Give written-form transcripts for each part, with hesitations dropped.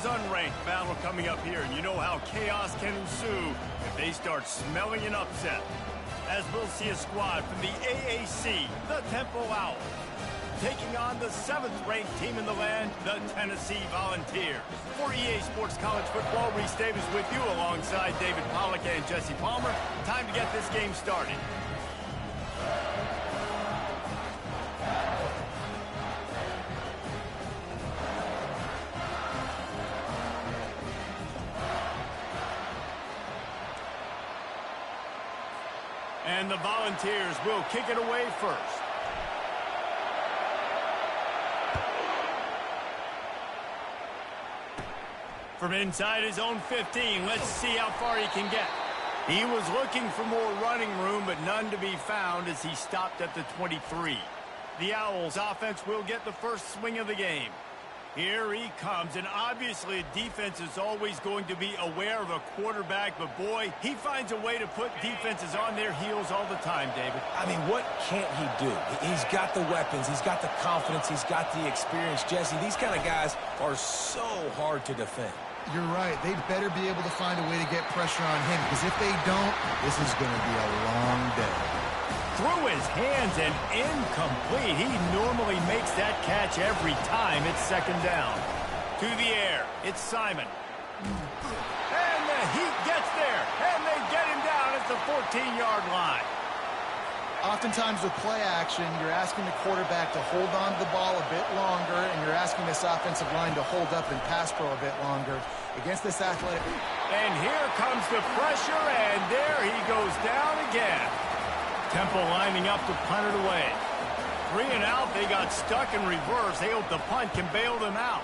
versus unranked battle coming up here, and you know how chaos can ensue if they start smelling an upset. As we'll see a squad from the AAC, the Temple Owls, taking on the 7th-ranked team in the land, the Tennessee Volunteers. For EA Sports College Football, Reese Davis with you alongside David Pollack and Jesse Palmer. Time to get this game started. And the Volunteers will kick it away first. From inside his own 15, let's see how far he can get. He was looking for more running room, but none to be found as he stopped at the 23. The Owls offense will get the first swing of the game. Here he comes, and obviously defense is always going to be aware of a quarterback, but boy, he finds a way to put defenses on their heels all the time, David. I mean, what can't he do? He's got the weapons, he's got the confidence, he's got the experience. Jesse, these kind of guys are so hard to defend. You're right. They'd better be able to find a way to get pressure on him, because if they don't, this is going to be a long day. Through his hands and incomplete. He normally makes that catch every time it's second down. To the air, it's Simon. And the Heat gets there, and they get him down at the 14-yard line. Oftentimes with play action, you're asking the quarterback to hold on to the ball a bit longer, and you're asking this offensive line to hold up and pass pro a bit longer. Against this athletic... And here comes the pressure, and there he goes down again. Temple lining up to punt it away. 3 and out, they got stuck in reverse. They hope the punt can bail them out.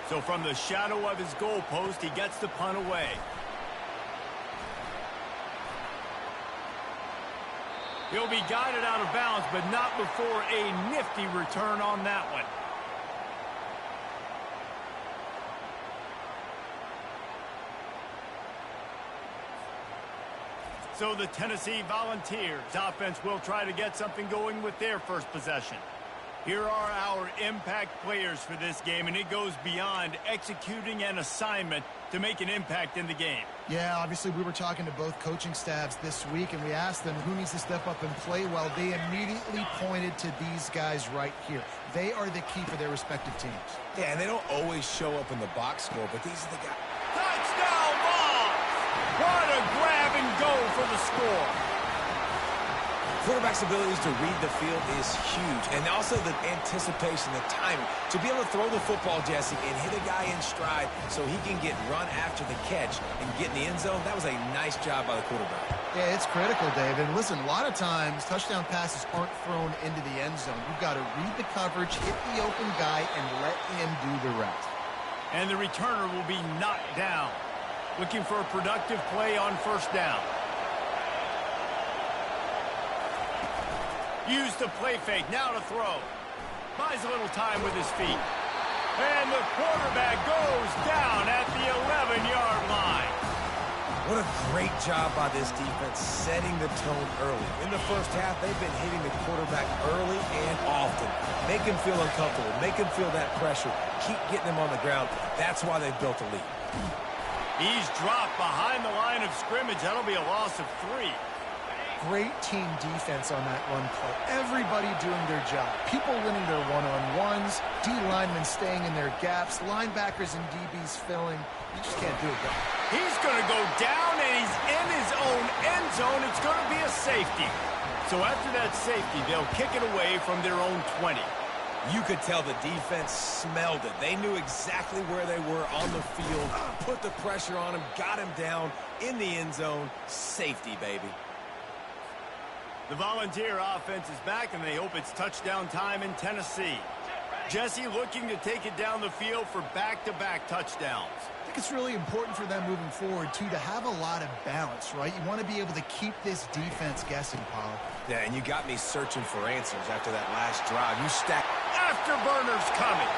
So from the shadow of his goalpost, he gets the punt away. He'll be guided out of bounds, but not before a nifty return on that one. So the Tennessee Volunteers offense will try to get something going with their first possession. Here are our impact players for this game, and it goes beyond executing an assignment to make an impact in the game. Yeah, obviously we were talking to both coaching staffs this week, and we asked them who needs to step up and play well. They immediately pointed to these guys right here. They are the key for their respective teams. Yeah, and they don't always show up in the box score, but these are the guys. Touchdown ball! What a grab and go for the score. Quarterback's abilities to read the field is huge, and also the anticipation, the timing. To be able to throw the football, Jesse, and hit a guy in stride so he can get run after the catch and get in the end zone, that was a nice job by the quarterback. Yeah, it's critical, David. Listen, a lot of times touchdown passes aren't thrown into the end zone. You've got to read the coverage, hit the open guy, and let him do the rest. And the returner will be knocked down. Looking for a productive play on first down. Use the play fake, now to throw. Buys a little time with his feet. And the quarterback goes down at the 11-yard line. What a great job by this defense setting the tone early. In the first half, they've been hitting the quarterback early and often. Make him feel uncomfortable. Make him feel that pressure. Keep getting him on the ground. That's why they've built a lead. He's dropped behind the line of scrimmage. That'll be a loss of 3. Great team defense on that run play. Everybody doing their job. People winning their one-on-ones, D linemen staying in their gaps, linebackers and DBs filling. You just can't do it, bro. He's going to go down, and he's in his own end zone. It's going to be a safety. So after that safety, they'll kick it away from their own 20. You could tell the defense smelled it. They knew exactly where they were on the field, put the pressure on him, got him down in the end zone. Safety, baby. The Volunteer offense is back, and they hope it's touchdown time in Tennessee. Jesse looking to take it down the field for back-to-back touchdowns. I think it's really important for them moving forward, too, to have a lot of balance, right? You want to be able to keep this defense guessing, Paul. Yeah, and you got me searching for answers after that last drive. You stacked. Afterburner's coming.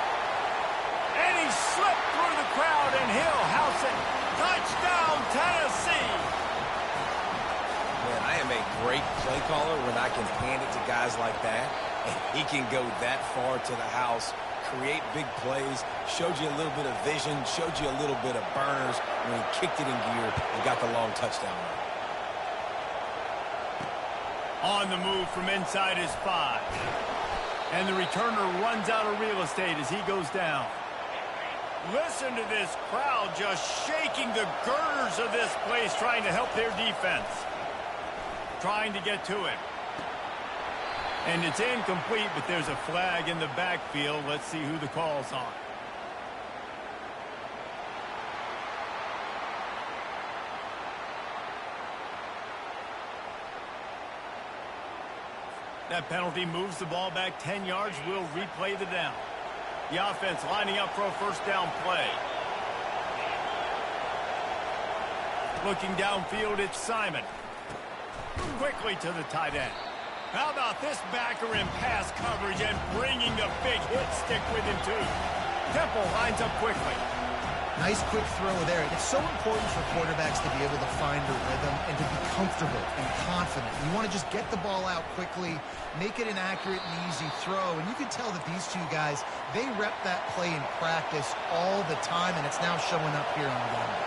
And he slipped through the crowd, and he'll house it. Touchdown, Tennessee! Man, I am a great play caller when I can hand it to guys like that. And he can go that far to the house, create big plays, showed you a little bit of vision, showed you a little bit of burners when he kicked it in gear and got the long touchdown run. On the move from inside his 5. And the returner runs out of real estate as he goes down. Listen to this crowd just shaking the girders of this place, trying to help their defense. Trying to get to it. And it's incomplete, but there's a flag in the backfield. Let's see who the call's on. That penalty moves the ball back 10 yards. We'll replay the down. The offense lining up for a first down play. Looking downfield, it's Simon. Quickly to the tight end. How about this backer in pass coverage and bringing the big hit stick with him, too. Temple lines up quickly. Nice quick throw there. It's so important for quarterbacks to be able to find a rhythm and to be comfortable and confident. You want to just get the ball out quickly, make it an accurate and easy throw. And you can tell that these two guys, they rep that play in practice all the time, and it's now showing up here on the ground.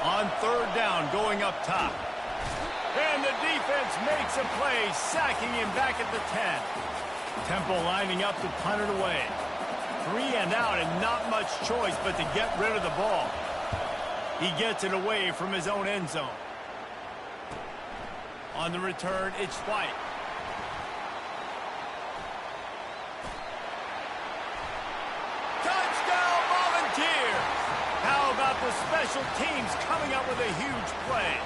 On third down, going up top. And the defense makes a play, sacking him back at the 10. Temple lining up to punt it away. 3 and out, and not much choice but to get rid of the ball. He gets it away from his own end zone. On the return, it's White. Touchdown, Volunteers! How about the special teams coming up with a huge play?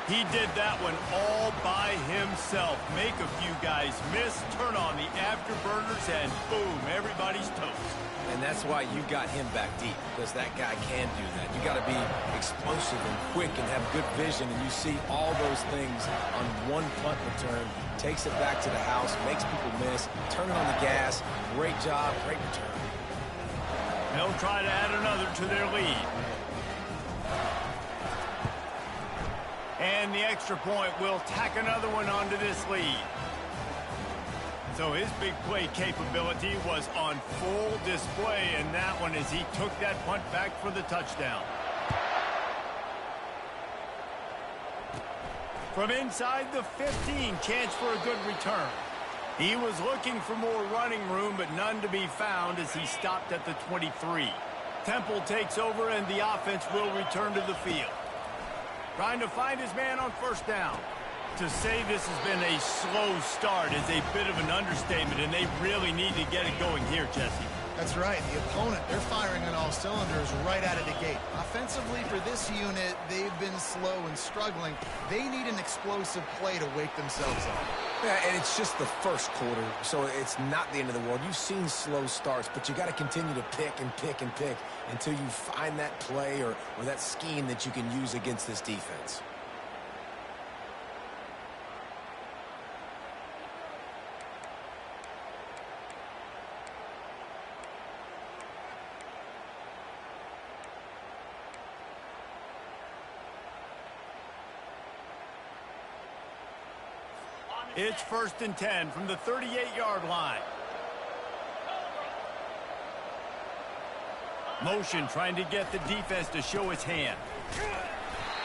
He did that one all by himself. Make a few guys miss, turn on the afterburners, and boom, everybody's toast. And that's why you got him back deep, because that guy can do that. You got to be explosive and quick and have good vision, and you see all those things on one punt return. Takes it back to the house, makes people miss, turning on the gas. Great job, great return. They'll try to add another to their lead. And the extra point will tack another one onto this lead. So his big play capability was on full display in that one as he took that punt back for the touchdown. From inside the 15, chance for a good return. He was looking for more running room, but none to be found as he stopped at the 23. Temple takes over, and the offense will return to the field. Trying to find his man on first down. To say this has been a slow start is a bit of an understatement, and they really need to get it going here, Jesse. That's right. The opponent, they're firing on all cylinders right out of the gate. Offensively, for this unit, they've been slow and struggling. They need an explosive play to wake themselves up. Yeah, and it's just the first quarter, so it's not the end of the world. You've seen slow starts, but you got to continue to pick and pick and pick until you find that play or that scheme that you can use against this defense. It's 1st and 10 from the 38-yard line. Motion trying to get the defense to show his hand.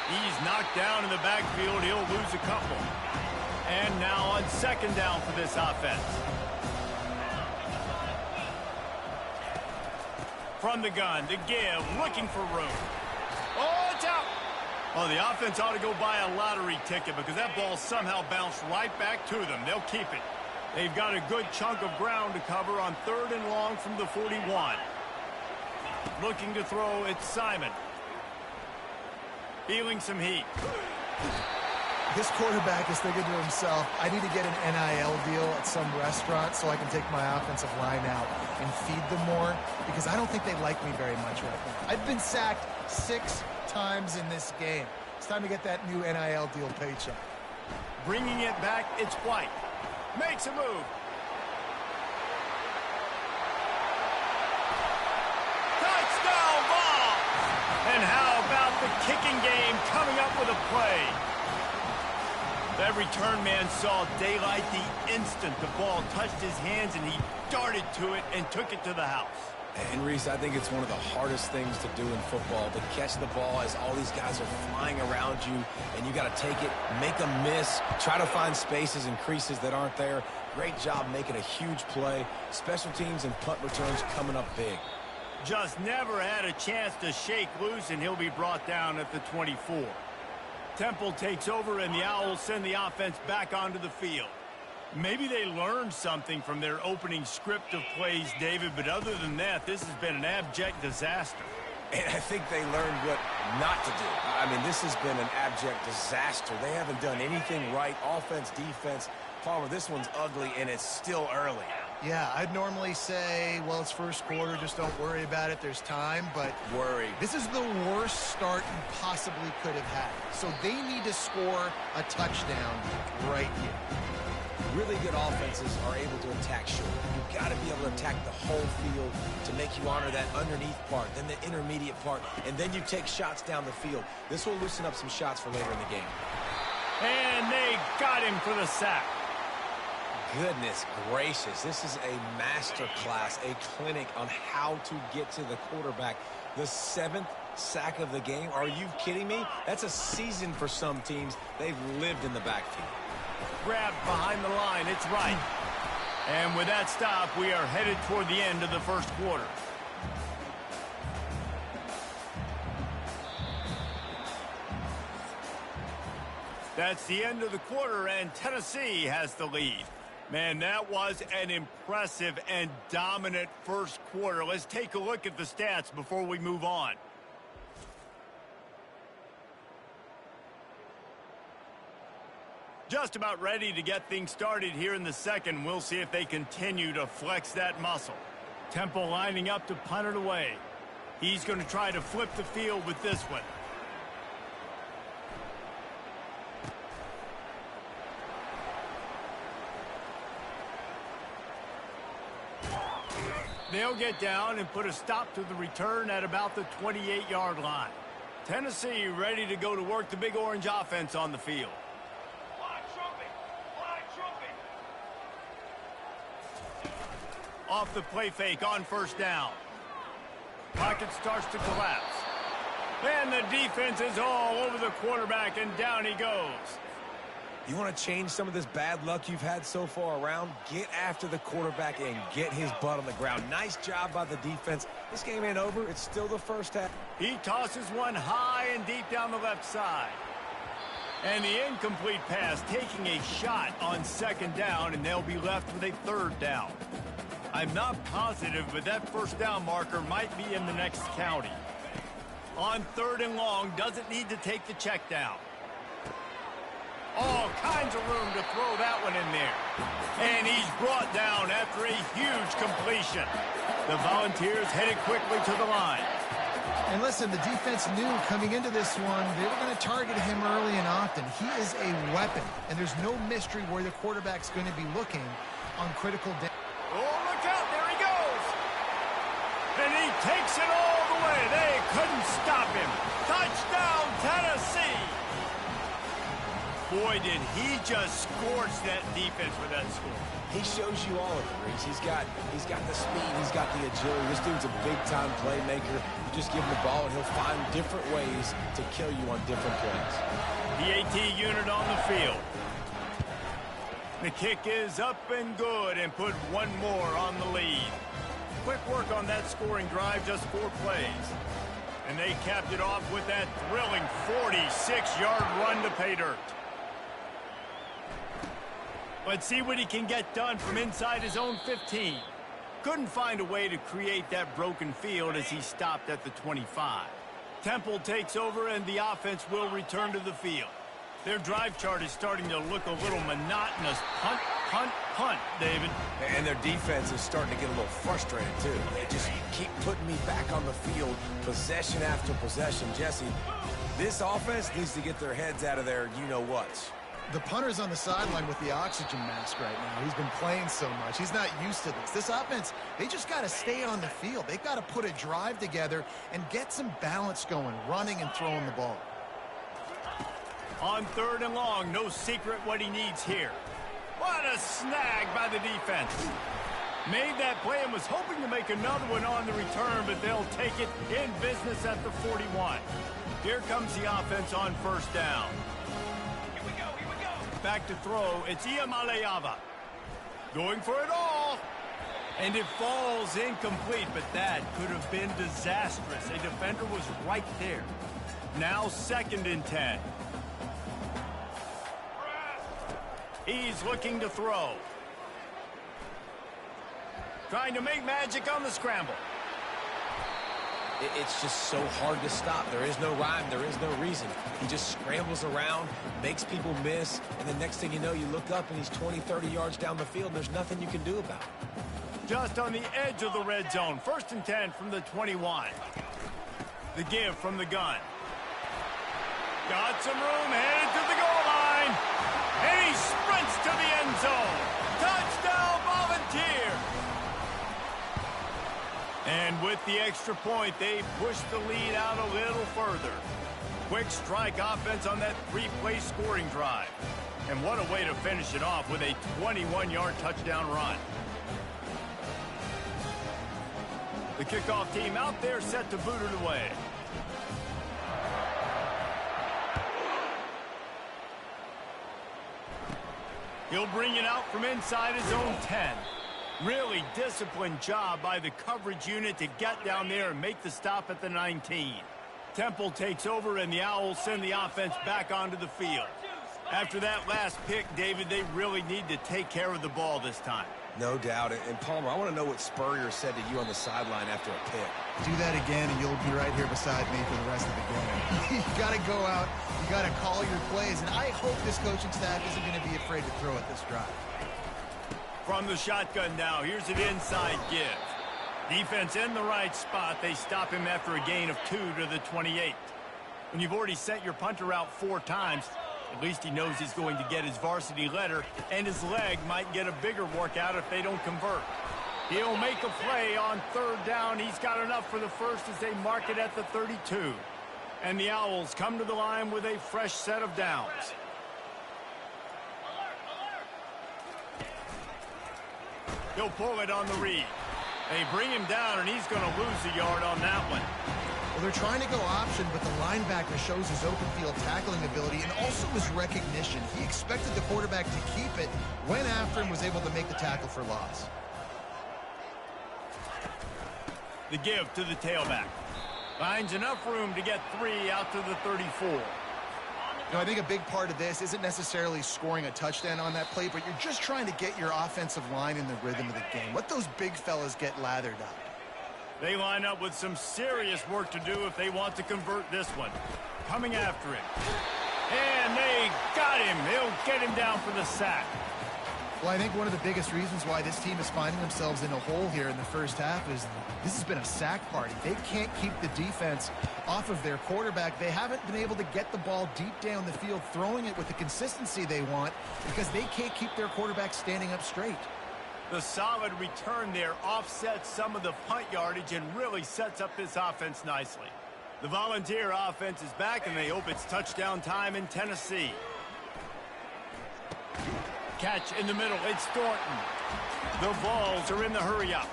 He's knocked down in the backfield. He'll lose a couple. And now on second down for this offense. From the gun, to give, looking for room. Oh, it's out. Oh, the offense ought to go buy a lottery ticket because that ball somehow bounced right back to them. They'll keep it. They've got a good chunk of ground to cover on 3rd and long from the 41. Looking to throw, it's Simon. Feeling some heat. This quarterback is thinking to himself, I need to get an NIL deal at some restaurant so I can take my offensive line out and feed them more, because I don't think they like me very much right now. I've been sacked 6 times in this game. It's time to get that new NIL deal paycheck. Bringing it back, it's White. Makes a move. Touchdown ball! And how about the kicking game coming up with a play? That return man saw daylight the instant the ball touched his hands, and he darted to it and took it to the house. And Reese, I think it's one of the hardest things to do in football, to catch the ball as all these guys are flying around you, and you got to take it, make a miss, try to find spaces and creases that aren't there. Great job making a huge play. Special teams and punt returns coming up big. Just never had a chance to shake loose, and he'll be brought down at the 24. Temple takes over, and the Owls send the offense back onto the field. Maybe they learned something from their opening script of plays, David, but other than that, this has been an abject disaster. And I think they learned what not to do. I mean, this has been an abject disaster. They haven't done anything right, offense, defense. Palmer, this one's ugly, and it's still early. Yeah, I'd normally say, well, it's first quarter, just don't worry about it, there's time, but this is the worst start you possibly could have had. So they need to score a touchdown right here. Really good offenses are able to attack short. You've got to be able to attack the whole field to make you honor that underneath part, then the intermediate part, and then you take shots down the field. This will loosen up some shots for later in the game. And they got him for the sack. Goodness gracious, this is a master class, a clinic on how to get to the quarterback. The 7th sack of the game. Are you kidding me? That's a season for some teams. They've lived in the backfield. Grab behind the line, it's right. And with that stop, we are headed toward the end of the first quarter. That's the end of the quarter, and Tennessee has the lead. Man, that was an impressive and dominant first quarter. Let's take a look at the stats before we move on. Just about ready to get things started here in the second. We'll see if they continue to flex that muscle. Temple lining up to punt it away. He's going to try to flip the field with this one. They'll get down and put a stop to the return at about the 28-yard line. Tennessee ready to go to work the Big Orange offense on the field. Off the play fake on first down. Pocket starts to collapse. And the defense is all over the quarterback, and down he goes. You want to change some of this bad luck you've had so far around? Get after the quarterback and get his butt on the ground. Nice job by the defense. This game ain't over. It's still the first half. He tosses one high and deep down the left side. And the incomplete pass taking a shot on second down, and they'll be left with a third down. I'm not positive, but that first down marker might be in the next county. On third and long, doesn't need to take the check down. All kinds of room to throw that one in there. And he's brought down after a huge completion. The Volunteers headed quickly to the line. And listen, the defense knew coming into this one, they were going to target him early and often. He is a weapon, and there's no mystery where the quarterback's going to be looking on critical damage. Oh, look out, there he goes. And he takes it all the way. They couldn't stop him. Touchdown, Tennessee. Boy, did he just scorch that defense with that score. He shows you all of it, Reese. He's got the speed, he's got the agility. This dude's a big-time playmaker. You just give him the ball, and he'll find different ways to kill you on different plays. The AT unit on the field. The kick is up and good, and put one more on the lead. Quick work on that scoring drive, just 4 plays. And they capped it off with that thrilling 46-yard run to pay dirt. Let's see what he can get done from inside his own 15. Couldn't find a way to create that broken field as he stopped at the 25. Temple takes over, and the offense will return to the field. Their drive chart is starting to look a little monotonous. Punt, punt, punt, David. And their defense is starting to get a little frustrated, too. They just keep putting me back on the field, possession after possession. Jesse, this offense needs to get their heads out of their you-know-whats. The punter's on the sideline with the oxygen mask right now. He's been playing so much. He's not used to this. This offense, they just got to stay on the field. They've got to put a drive together and get some balance going, running and throwing the ball. On 3rd and long, no secret what he needs here. What a snag by the defense. Made that play and was hoping to make another one on the return, but they'll take it in business at the 41. Here comes the offense on 1st down. Here we go. Back to throw, it's Iamaleava. Going for it all. And it falls incomplete, but that could have been disastrous. A defender was right there. Now 2nd and 10. He's looking to throw. Trying to make magic on the scramble. It's just so hard to stop. There is no rhyme. There is no reason. He just scrambles around, makes people miss, and the next thing you know, you look up and he's 20, 30 yards down the field, and there's nothing you can do about it. Just on the edge of the red zone. 1st and 10 from the 21. The give from the gun. Got some room, headed to the goal line. And he sprints to the end zone. Touchdown, Volunteer. And with the extra point, they push the lead out a little further. Quick strike offense on that 3-play scoring drive. And what a way to finish it off with a 21-yard touchdown run. The kickoff team out there set to boot it away. He'll bring it out from inside his own 10. Really disciplined job by the coverage unit to get down there and make the stop at the 19. Temple takes over and the Owls send the offense back onto the field. After that last pick, David, they really need to take care of the ball this time. No doubt. And Palmer, I want to know what Spurrier said to you on the sideline after a pick. Do that again, and you'll be right here beside me for the rest of the game. You got to go out. You got to call your plays, and I hope this coaching staff isn't going to be afraid to throw at this drive. From the shotgun now, here's an inside give. Defense in the right spot. They stop him after a gain of 2 to the 28. When you've already sent your punter out 4 times, at least he knows he's going to get his varsity letter, and his leg might get a bigger workout if they don't convert. He'll make a play on 3rd down. He's got enough for the first as they mark it at the 32. And the Owls come to the line with a fresh set of downs. He'll pull it on the read. They bring him down, and he's going to lose a yard on that one. Well, they're trying to go option, but the linebacker shows his open field tackling ability and also his recognition. He expected the quarterback to keep it, went after him, was able to make the tackle for loss. The give to the tailback. Finds enough room to get 3 out to the 34. You know, I think a big part of this isn't necessarily scoring a touchdown on that play, but you're just trying to get your offensive line in the rhythm of the game. Let those big fellas get lathered up. They line up with some serious work to do if they want to convert this one. Coming after him. And they got him. They'll get him down for the sack. Well, I think one of the biggest reasons why this team is finding themselves in a hole here in the first half is this has been a sack party. They can't keep the defense off of their quarterback. They haven't been able to get the ball deep down the field, throwing it with the consistency they want because they can't keep their quarterback standing up straight. The solid return there offsets some of the punt yardage and really sets up this offense nicely. The Volunteer offense is back, and they hope it's touchdown time in Tennessee. Catch in the middle. It's Thornton. The Vols are in the hurry-up.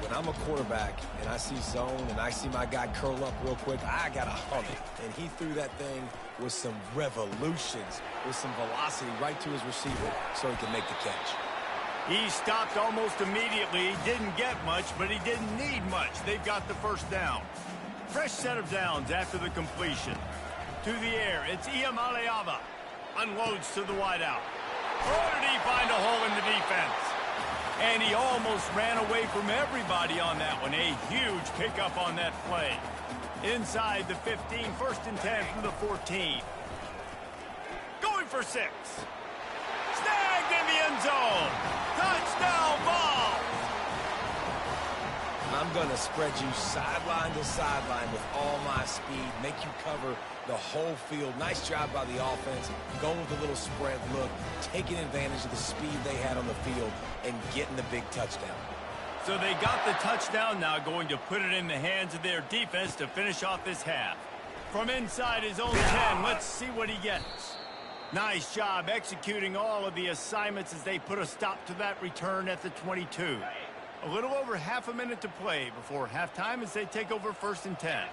When I'm a quarterback and I see zone and I see my guy curl up real quick, I got to hum it. And he threw that thing with some revolutions, with some velocity right to his receiver so he could make the catch. He stopped almost immediately. He didn't get much, but he didn't need much. They've got the first down. Fresh set of downs after the completion. To the air, it's Iamaleava. Unloads to the wideout. Oh, did he find a hole in the defense? And he almost ran away from everybody on that one. A huge pickup on that play. Inside the 15, 1st and 10 from the 14. Going for 6. Snagged in the end zone. Touchdown ball. I'm going to spread you sideline to sideline with all my speed, make you cover the whole field. Nice job by the offense, going with a little spread look, taking advantage of the speed they had on the field, and getting the big touchdown. So they got the touchdown, now going to put it in the hands of their defense to finish off this half. From inside his own 10, let's see what he gets. Nice job executing all of the assignments as they put a stop to that return at the 22. A little over half a minute to play before halftime as they take over 1st and 10.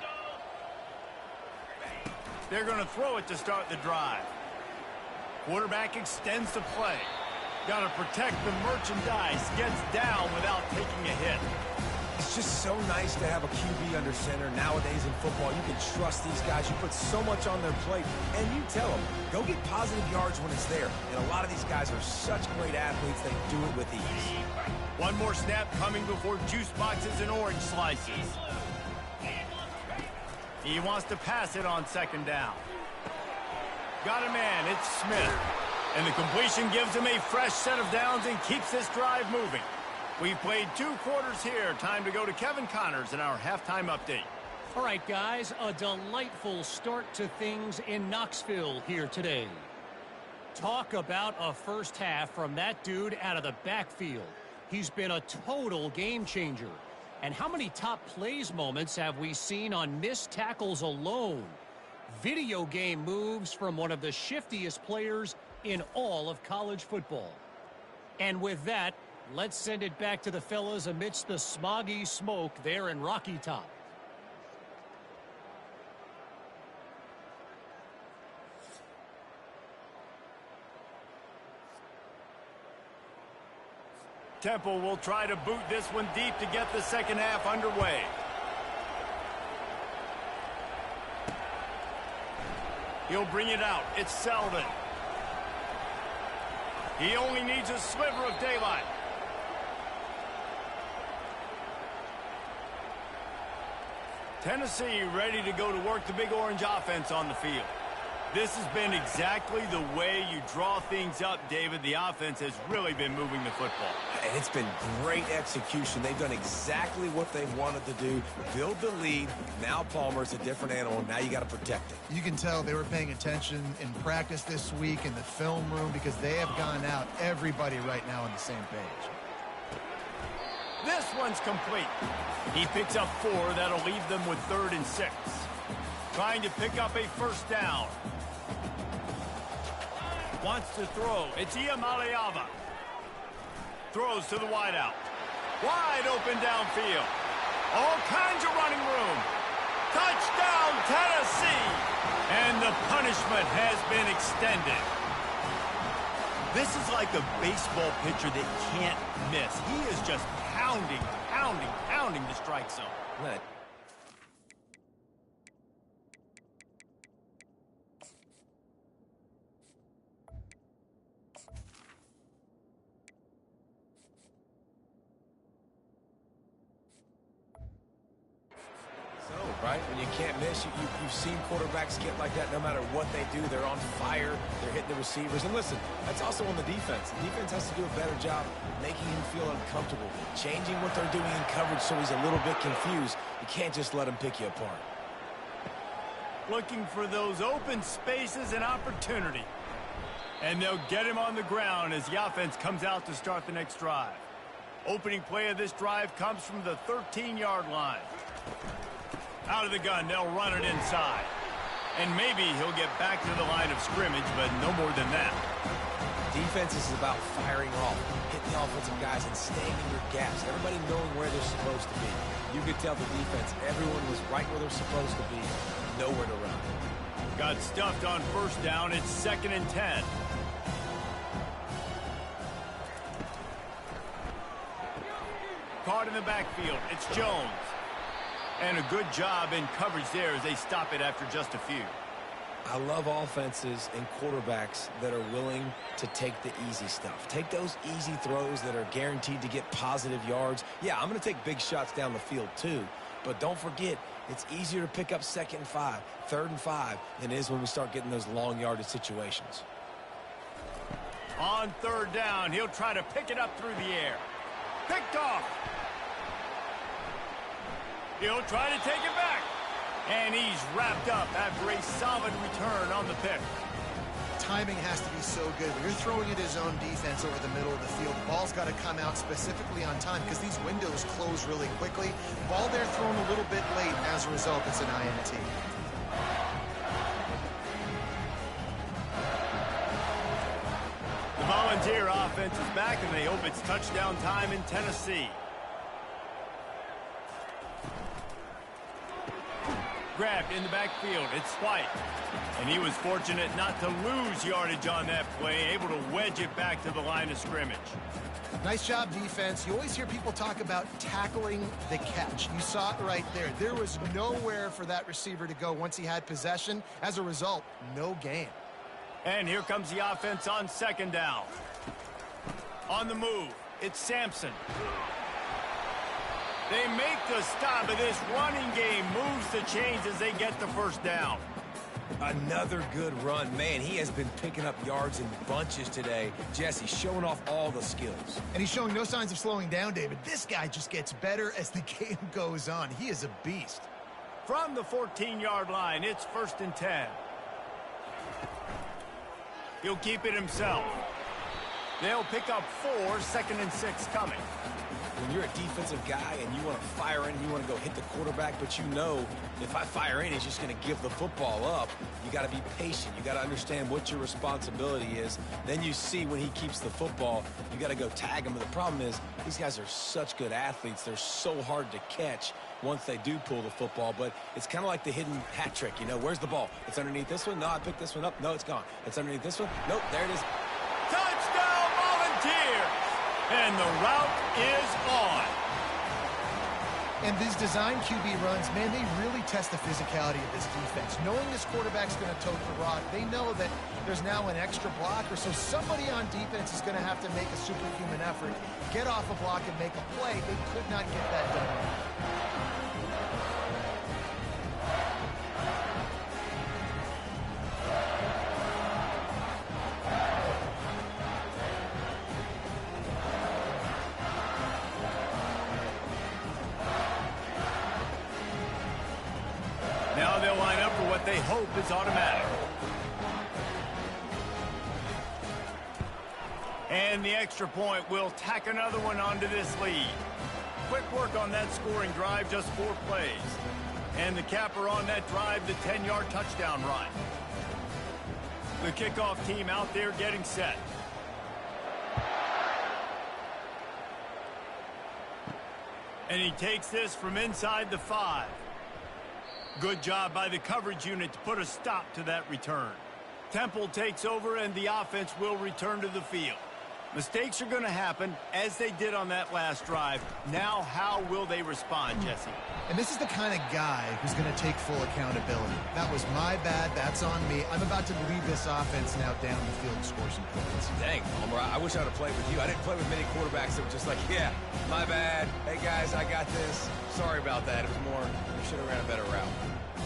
They're going to throw it to start the drive. Quarterback extends the play. Got to protect the merchandise. Gets down without taking a hit. It's just so nice to have a QB under center. Nowadays in football, you can trust these guys. You put so much on their plate, and you tell them, go get positive yards when it's there. And a lot of these guys are such great athletes, they do it with ease. One more snap coming before juice boxes and orange slices. He wants to pass it on 2nd down. Got a man, it's Smith. And the completion gives him a fresh set of downs and keeps this drive moving. We've played 2 quarters here. Time to go to Kevin Connors in our halftime update. All right, guys, a delightful start to things in Knoxville here today. Talk about a first half from that dude out of the backfield. He's been a total game changer. And how many top plays moments have we seen on missed tackles alone? Video game moves from one of the shiftiest players in all of college football. And with that, let's send it back to the fellas amidst the smoggy smoke there in Rocky Top. Temple will try to boot this one deep to get the second half underway. He'll bring it out. It's Selden. He only needs a sliver of daylight. Tennessee ready to go to work the Big Orange offense on the field. This has been exactly the way you draw things up, David. The offense has really been moving the football. And it's been great execution. They've done exactly what they wanted to do. Build the lead. Now Palmer's a different animal. Now you got to protect it. You can tell they were paying attention in practice this week in the film room because they have gone out everybody right now on the same page. This one's complete. He picks up 4. That'll leave them with 3rd and 6. Trying to pick up a first down. Wants to throw. It's Iamaleava. Throws to the wideout. Wide open downfield. All kinds of running room. Touchdown, Tennessee! And the punishment has been extended. This is like a baseball pitcher that can't miss. He is just pounding the strike zone. Right. Right? When you can't miss, you've seen quarterbacks get like that no matter what they do. They're on fire. They're hitting the receivers. And listen, that's also on the defense. The defense has to do a better job making him feel uncomfortable, changing what they're doing in coverage so he's a little bit confused. You can't just let him pick you apart. Looking for those open spaces and opportunity. And they'll get him on the ground as the offense comes out to start the next drive. Opening play of this drive comes from the 13-yard line. Out of the gun, they'll run it inside. And maybe he'll get back to the line of scrimmage, but no more than that. Defense is about firing off, hitting the offensive guys and staying in your gaps. Everybody knowing where they're supposed to be. You could tell the defense, everyone was right where they're supposed to be, nowhere to run. Got stuffed on first down. It's 2nd and 10. Caught in the backfield. It's Jones. And a good job in coverage there as they stop it after just a few. I love offenses and quarterbacks that are willing to take the easy stuff. Take those easy throws that are guaranteed to get positive yards. Yeah, I'm going to take big shots down the field too. But don't forget, it's easier to pick up 2nd and 5, 3rd and 5 than it is when we start getting those long yardage situations. On 3rd down, he'll try to pick it up through the air. Picked off. He'll try to take it back. And he's wrapped up after a solid return on the pick. Timing has to be so good. When you're throwing at his own defense over the middle of the field, the ball's got to come out specifically on time because these windows close really quickly. Ball there thrown a little bit late. As a result, it's an INT. Frontier offense is back, and they hope it's touchdown time in Tennessee. Grabbed in the backfield. It's White. And he was fortunate not to lose yardage on that play, able to wedge it back to the line of scrimmage. Nice job, defense. You always hear people talk about tackling the catch. You saw it right there. There was nowhere for that receiver to go once he had possession. As a result, no gain. And here comes the offense on second down. On the move, it's Sampson. They make the stop, but this running game moves the chains as they get the first down. Another good run. Man, he has been picking up yards in bunches today. Jesse showing off all the skills. And he's showing no signs of slowing down, David. This guy just gets better as the game goes on. He is a beast. From the 14-yard line, it's 1st and 10. He'll keep it himself. They'll pick up 4, 2nd and 6 coming. When you're a defensive guy and you want to fire in, you want to go hit the quarterback, but you know if I fire in, he's just going to give the football up. You got to be patient. You got to understand what your responsibility is. Then you see when he keeps the football, you got to go tag him. But the problem is these guys are such good athletes. They're so hard to catch once they do pull the football. But it's kind of like the hidden hat trick. You know, where's the ball? It's underneath this one. No, I picked this one up. No, it's gone. It's underneath this one. Nope, there it is. Touchdown, Volunteers! And the route is on. And these design QB runs, man, they really test the physicality of this defense. Knowing this quarterback's going to tote the rock, they know that there's now an extra blocker, so somebody on defense is going to have to make a superhuman effort, get off a block and make a play. They could not get that done. Now they'll line up for what they hope is automatic. And the extra point will tack another one onto this lead. Quick work on that scoring drive, just 4 plays. And the capper on that drive, the 10-yard touchdown run. The kickoff team out there getting set. And he takes this from inside the 5. Good job by the coverage unit to put a stop to that return. Temple takes over and the offense will return to the field. Mistakes are going to happen as they did on that last drive. Now how will they respond, Jesse? And this is the kind of guy who's going to take full accountability. That was my bad. That's on me. I'm about to lead this offense now down the field and score some points. Dang, Homer, I wish I would have played with you. I didn't play with many quarterbacks that were just like, yeah, my bad. Hey, guys, I got this. Sorry about that. It was more, we should have ran a better route.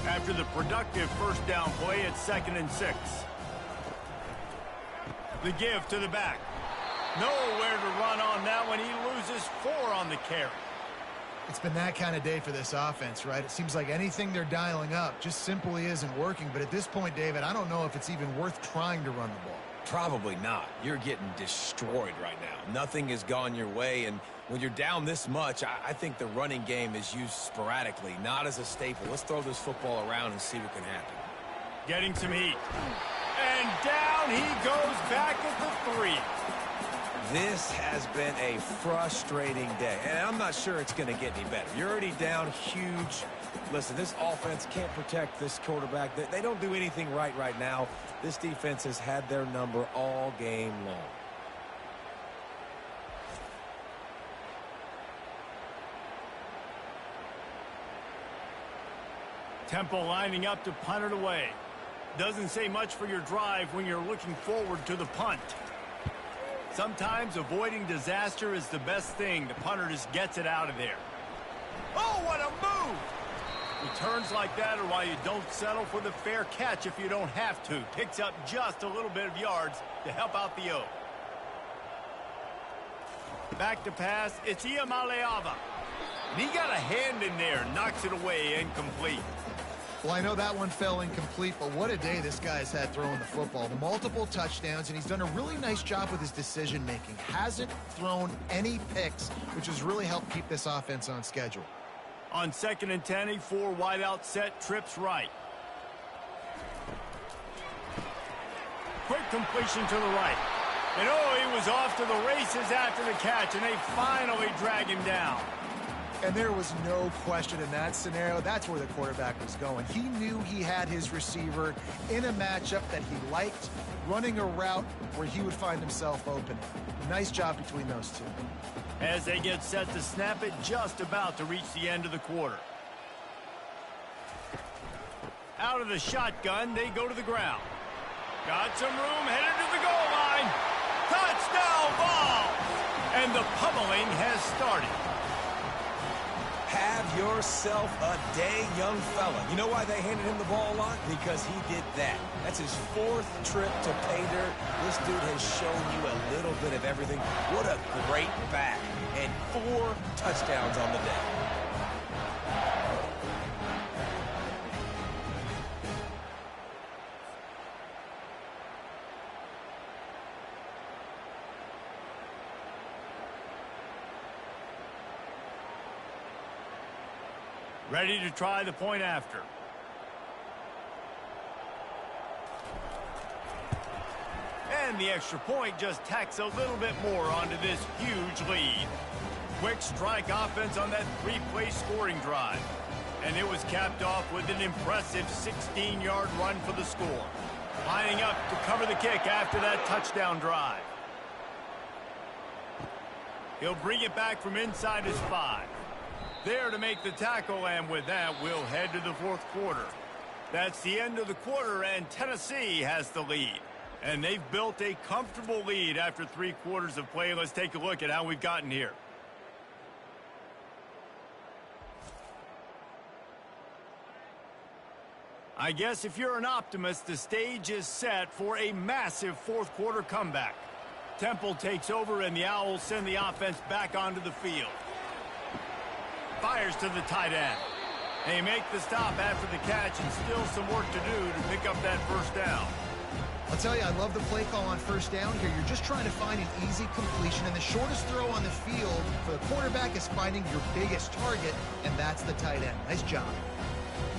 After the productive first down play, it's 2nd and 6. The give to the back. Nowhere to run on that one. He loses 4 on the carry. It's been that kind of day for this offense, right? It seems like anything they're dialing up just simply isn't working. But at this point, David, I don't know if it's even worth trying to run the ball. Probably not. You're getting destroyed right now. Nothing has gone your way, and when you're down this much, I think the running game is used sporadically, not as a staple. Let's throw this football around and see what can happen. Getting some heat. And down he goes back at the 3. This has been a frustrating day, and I'm not sure it's going to get any better. You're already down huge. Listen, this offense can't protect this quarterback. They don't do anything right now. This defense has had their number all game long. Temple lining up to punt it away. Doesn't say much for your drive when you're looking forward to the punt. Sometimes avoiding disaster is the best thing. The punter just gets it out of there. Oh, what a move! Returns like that are why you don't settle for the fair catch if you don't have to. Picks up just a little bit of yards to help out the O. Back to pass, it's Iamaleava. And he got a hand in there, knocks it away, incomplete. Well, I know that one fell incomplete, but what a day this guy's had throwing the football. Multiple touchdowns, and he's done a really nice job with his decision-making. Hasn't thrown any picks, which has really helped keep this offense on schedule. On 2nd and 10, a 4 wide out set, trips right. Quick completion to the right. And oh, he was off to the races after the catch, and they finally drag him down. And there was no question in that scenario. That's where the quarterback was going. He knew he had his receiver in a matchup that he liked, running a route where he would find himself open. Nice job between those two. As they get set to snap it, just about to reach the end of the quarter. Out of the shotgun, they go to the ground. Got some room, headed to the goal line. Touchdown ball! And the pummeling has started. Have yourself a day, young fella. You know why they handed him the ball a lot? Because he did that. That's his 4th trip to pay dirt. This dude has shown you a little bit of everything. What a great back. And 4 touchdowns on the day. Ready to try the point after. And the extra point just tacks a little bit more onto this huge lead. Quick strike offense on that 3-play scoring drive. And it was capped off with an impressive 16-yard run for the score. Lining up to cover the kick after that touchdown drive. He'll bring it back from inside his 5. There to make the tackle, and with that, we'll head to the 4th quarter. That's the end of the quarter, and Tennessee has the lead. And they've built a comfortable lead after 3 quarters of play. Let's take a look at how we've gotten here. I guess if you're an optimist, the stage is set for a massive 4th quarter comeback. Temple takes over, and the Owls send the offense back onto the field. Fires to the tight end. They make the stop after the catch, and still some work to do to pick up that first down. I'll tell you, I love the play call on first down here. You're just trying to find an easy completion, and the shortest throw on the field for the quarterback is finding your biggest target, and that's the tight end. Nice job.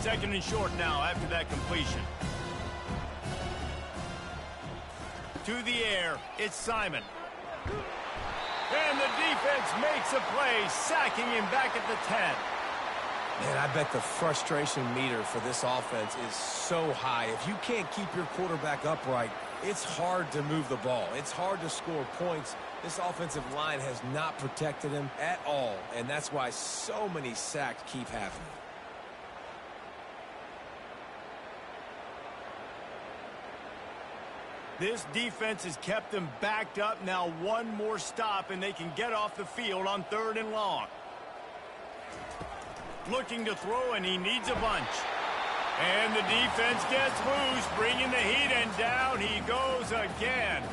2nd and short now after that completion. To the air, it's Simon. And the defense makes a play, sacking him back at the 10. Man, I bet the frustration meter for this offense is so high. If you can't keep your quarterback upright, it's hard to move the ball. It's hard to score points. This offensive line has not protected him at all, and that's why so many sacks keep happening. This defense has kept them backed up. Now one more stop, and they can get off the field on 3rd and long. Looking to throw, and he needs a bunch. And the defense gets loose, bringing the heat, and down he goes again.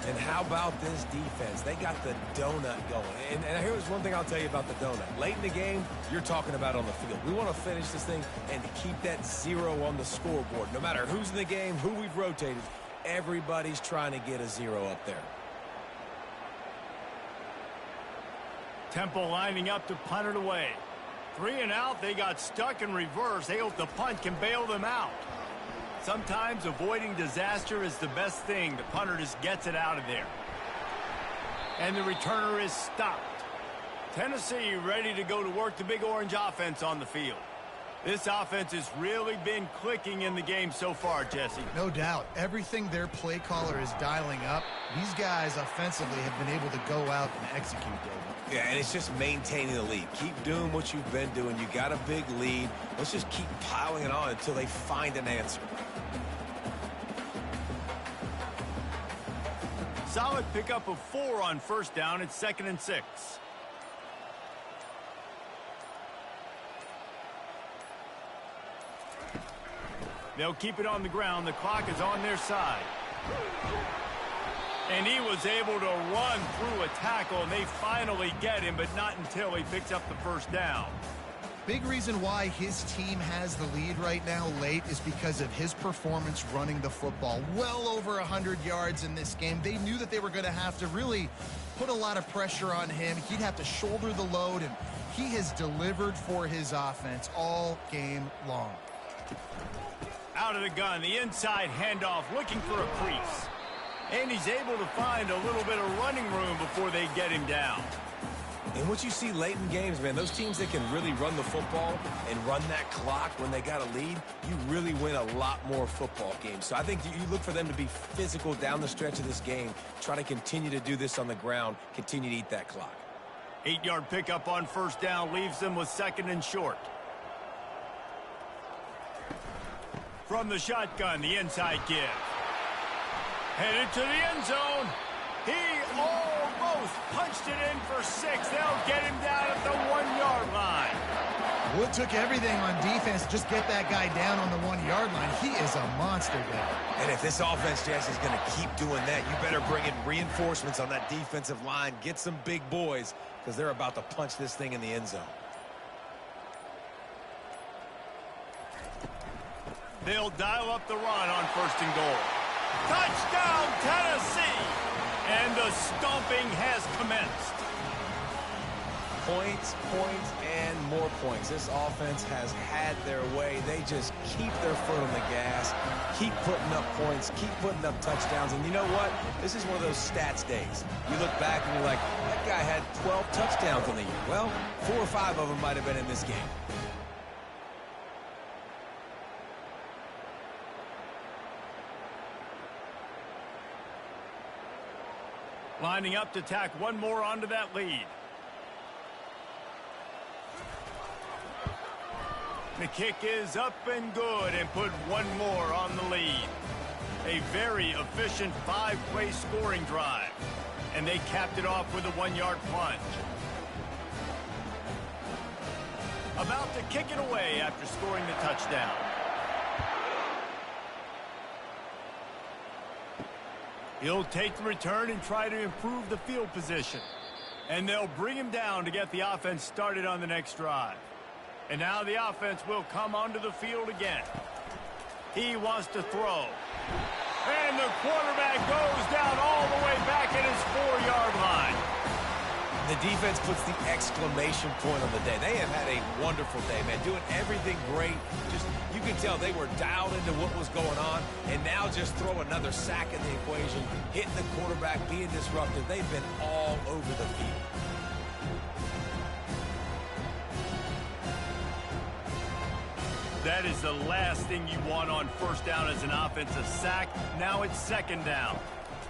And how about this defense? They got the donut going. And here's one thing I'll tell you about the donut. Late in the game, you're talking about on the field. We want to finish this thing and to keep that 0 on the scoreboard. No matter who's in the game, who we've rotated, everybody's trying to get a 0 up there. Temple lining up to punt it away. 3 and out, they got stuck in reverse. They hope the punt can bail them out. Sometimes avoiding disaster is the best thing. The punter just gets it out of there. And the returner is stopped. Tennessee ready to go to work the Big Orange offense on the field. This offense has really been clicking in the game so far, Jesse. No doubt. Everything their play caller is dialing up, these guys offensively have been able to go out and execute, David. Yeah, and it's just maintaining the lead. Keep doing what you've been doing. You got a big lead. Let's just keep piling it on until they find an answer. Solid pickup of 4 on first down. It's 2nd and 6. They'll keep it on the ground. The clock is on their side. And he was able to run through a tackle, and they finally get him, but not until he picks up the first down. Big reason why his team has the lead right now late is because of his performance running the football. Well over 100 yards in this game. They knew that they were going to have to really put a lot of pressure on him. He'd have to shoulder the load, and he has delivered for his offense all game long. Out of the gun, the inside handoff, looking for a crease. And he's able to find a little bit of running room before they get him down. And what you see late in games, man, those teams that can really run the football and run that clock when they got a lead, you really win a lot more football games. So I think you look for them to be physical down the stretch of this game, try to continue to do this on the ground, continue to eat that clock. 8-yard pickup on first down leaves them with 2nd and short. From the shotgun, the inside give. Headed to the end zone. He almost punched it in for 6. They'll get him down at the 1-yard line. Wood took everything on defense to just get that guy down on the 1-yard line. He is a monster there. And if this offense, Jess, is going to keep doing that, you better bring in reinforcements on that defensive line. Get some big boys because they're about to punch this thing in the end zone. They'll dial up the run on 1st and goal. Touchdown, Tennessee! And the stomping has commenced. Points, points, and more points. This offense has had their way. They just keep their foot on the gas, keep putting up points, keep putting up touchdowns. And you know what? This is one of those stats days. You look back and you're like, that guy had 12 touchdowns in the year. Well, 4 or 5 of them might have been in this game. Lining up to tack one more onto that lead. The kick is up and good and put one more on the lead. A very efficient 5-play scoring drive. And they capped it off with a 1-yard plunge. About to kick it away after scoring the touchdown. He'll take the return and try to improve the field position. And they'll bring him down to get the offense started on the next drive. And now the offense will come onto the field again. He wants to throw. And the quarterback goes down all the way back at his 4-yard line. The defense puts the exclamation point on the day. They have had a wonderful day, man. Doing everything great. Just, you can tell they were dialed into what was going on. And now just throw another sack in the equation. Hitting the quarterback, being disruptive. They've been all over the field. That is the last thing you want on first down as an offensive sack. Now it's 2nd down.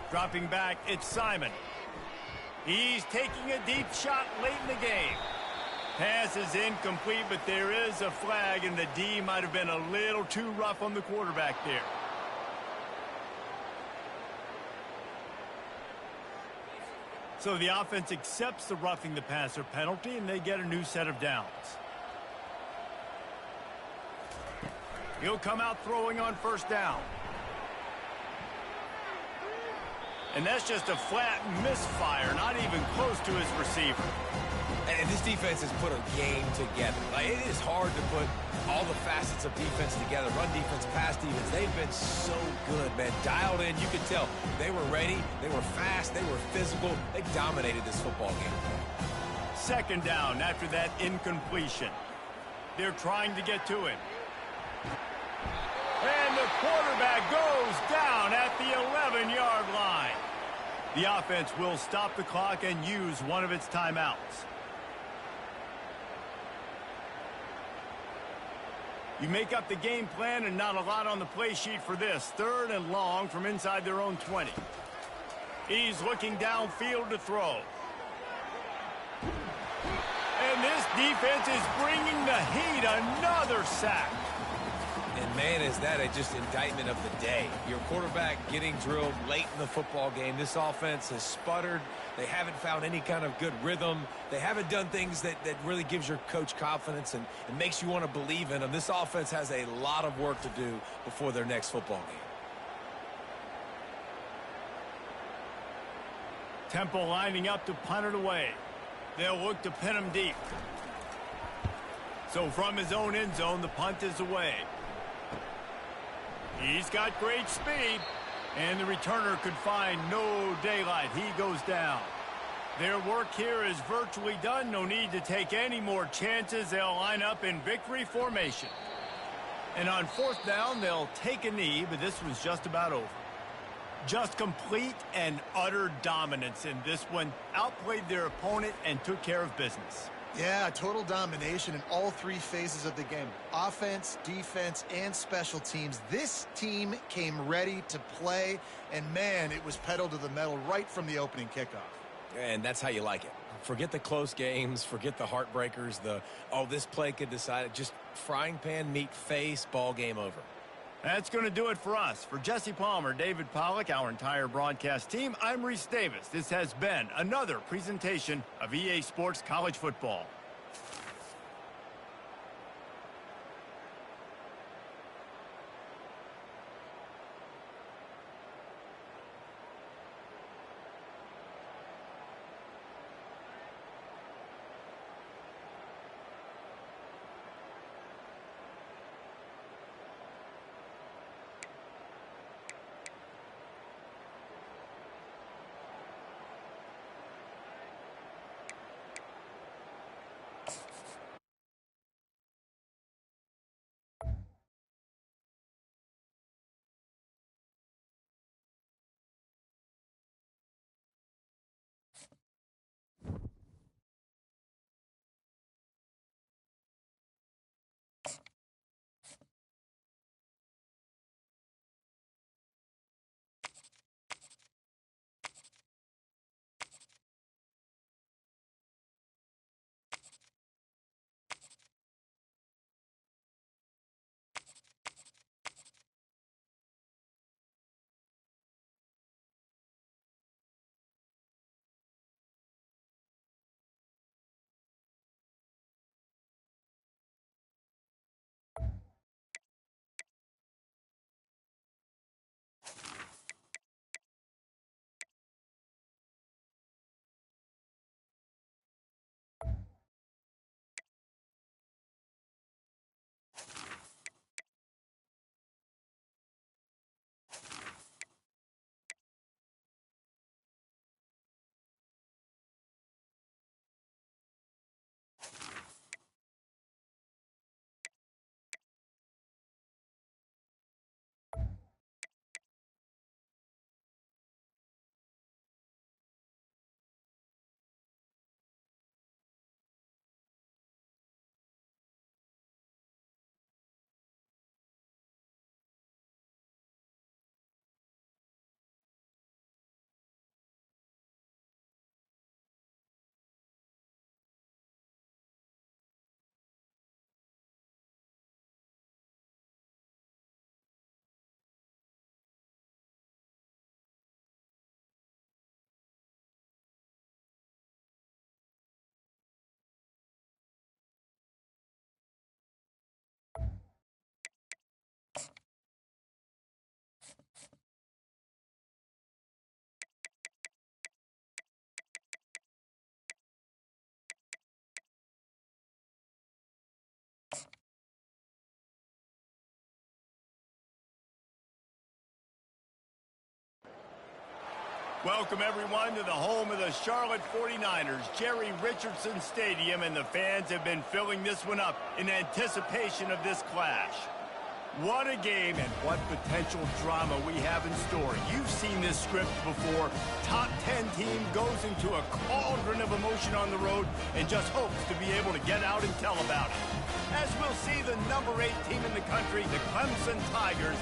Dropping back, it's Simon. He's taking a deep shot late in the game. Pass is incomplete, but there is a flag, and the D might have been a little too rough on the quarterback there. So the offense accepts the roughing the passer penalty, and they get a new set of downs. He'll come out throwing on first down. And that's just a flat misfire, not even close to his receiver. And this defense has put a game together. Like, it is hard to put all the facets of defense together. Run defense, pass defense. They've been so good, man. Dialed in. You could tell they were ready. They were fast. They were physical. They dominated this football game. 2nd down after that incompletion. They're trying to get to him. And the quarterback goes down at the 11-yard line. The offense will stop the clock and use one of its timeouts. You make up the game plan and not a lot on the play sheet for this. 3rd and long from inside their own 20. He's looking downfield to throw. And this defense is bringing the heat. Another sack. And, man, is that just indictment of the day. Your quarterback getting drilled late in the football game. This offense has sputtered. They haven't found any kind of good rhythm. They haven't done things that really gives your coach confidence and makes you want to believe in them. This offense has a lot of work to do before their next football game. Temple lining up to punt it away. They'll look to pin him deep. So from his own end zone, the punt is away. He's got great speed, and the returner could find no daylight. He goes down. Their work here is virtually done. No need to take any more chances. They'll line up in victory formation. And on 4th down, they'll take a knee, but this was just about over. Just complete and utter dominance in this one. Outplayed their opponent and took care of business. Yeah, total domination in all three phases of the game. Offense, defense, and special teams. This team came ready to play, and man, it was pedal to the metal right from the opening kickoff. And that's how you like it. Forget the close games, forget the heartbreakers, this play could decide it. Just frying pan, meat face, ball game over. That's going to do it for us. For Jesse Palmer, David Pollack, our entire broadcast team, I'm Reese Davis. This has been another presentation of EA Sports College Football. Welcome, everyone, to the home of the Charlotte 49ers, Jerry Richardson Stadium, and the fans have been filling this one up in anticipation of this clash. What a game and what potential drama we have in store. You've seen this script before. Top 10 team goes into a cauldron of emotion on the road and just hopes to be able to get out and tell about it. As we'll see the number 8 team in the country, the Clemson Tigers,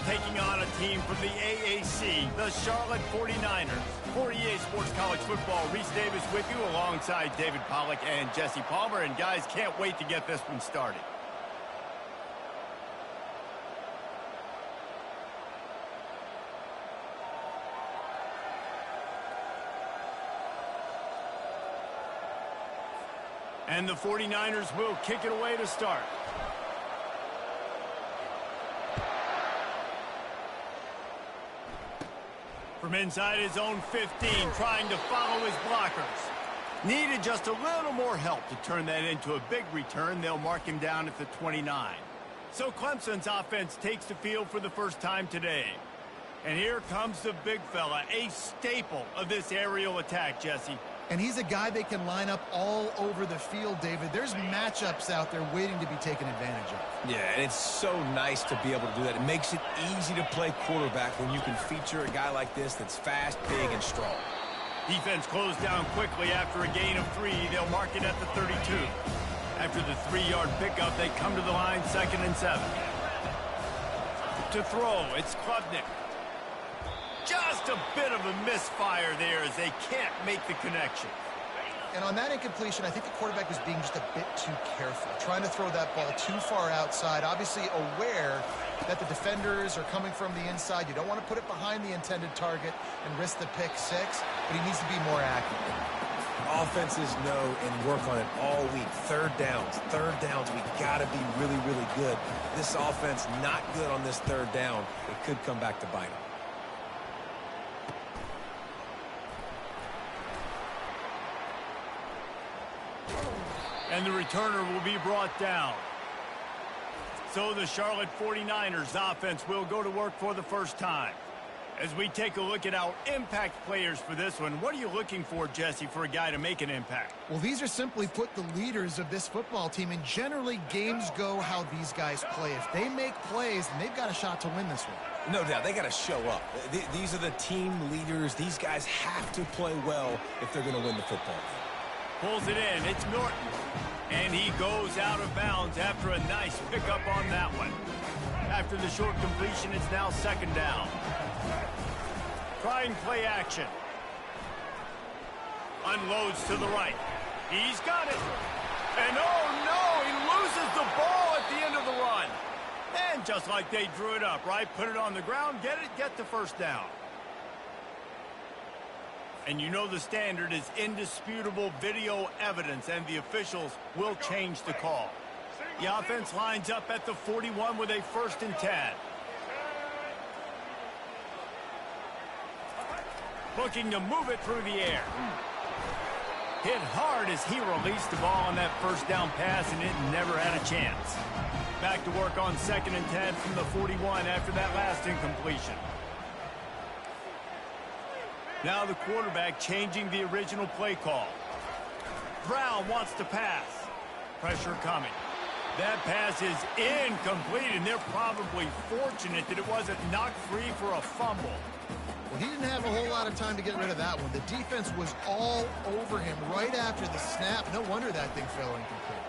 taking on a team from the AAC, the Charlotte 49ers. For EA Sports College Football, Reese Davis with you alongside David Pollack and Jesse Palmer. And guys, can't wait to get this one started. And the 49ers will kick it away to start. From inside his own 15, trying to follow his blockers. Needed just a little more help to turn that into a big return. They'll mark him down at the 29. So Clemson's offense takes the field for the first time today. And here comes the big fella, a staple of this aerial attack, Jesse. And he's a guy they can line up all over the field, David. There's matchups out there waiting to be taken advantage of. Yeah, and it's so nice to be able to do that. It makes it easy to play quarterback when you can feature a guy like this that's fast, big, and strong. Defense closed down quickly after a gain of 3. They'll mark it at the 32. After the 3-yard pickup, they come to the line, 2nd and 7. To throw, it's Klubnik. Just a bit of a misfire there as they can't make the connection. And on that incompletion, I think the quarterback was being just a bit too careful, trying to throw that ball too far outside, obviously aware that the defenders are coming from the inside. You don't want to put it behind the intended target and risk the pick 6, but he needs to be more accurate. Offenses know and work on it all week. Third downs, we got to be really, really good. This offense not good on this third down. It could come back to bite them. And the returner will be brought down. So the Charlotte 49ers offense will go to work for the first time. As we take a look at our impact players for this one, what are you looking for, Jesse, for a guy to make an impact? Well, these are simply put the leaders of this football team, and generally games go how these guys play. If they make plays, then they've got a shot to win this one. No doubt, they got to show up. These are the team leaders. These guys have to play well if they're going to win the football game. Pulls it in. It's Norton. And he goes out of bounds after a nice pickup on that one. After the short completion, it's now 2nd down. Trying play action. Unloads to the right. He's got it. And oh no, he loses the ball at the end of the run. And just like they drew it up, right? Put it on the ground, get the first down. And you know the standard is indisputable video evidence, and the officials will change the call. The offense lines up at the 41 with a 1st and 10. Looking to move it through the air. Hit hard as he released the ball on that 1st down pass, and it never had a chance. Back to work on 2nd and 10 from the 41 after that last incompletion. Now the quarterback changing the original play call. Brown wants to pass. Pressure coming. That pass is incomplete, and they're probably fortunate that it wasn't knocked free for a fumble. Well, he didn't have a whole lot of time to get rid of that one. The defense was all over him right after the snap. No wonder that thing fell incomplete.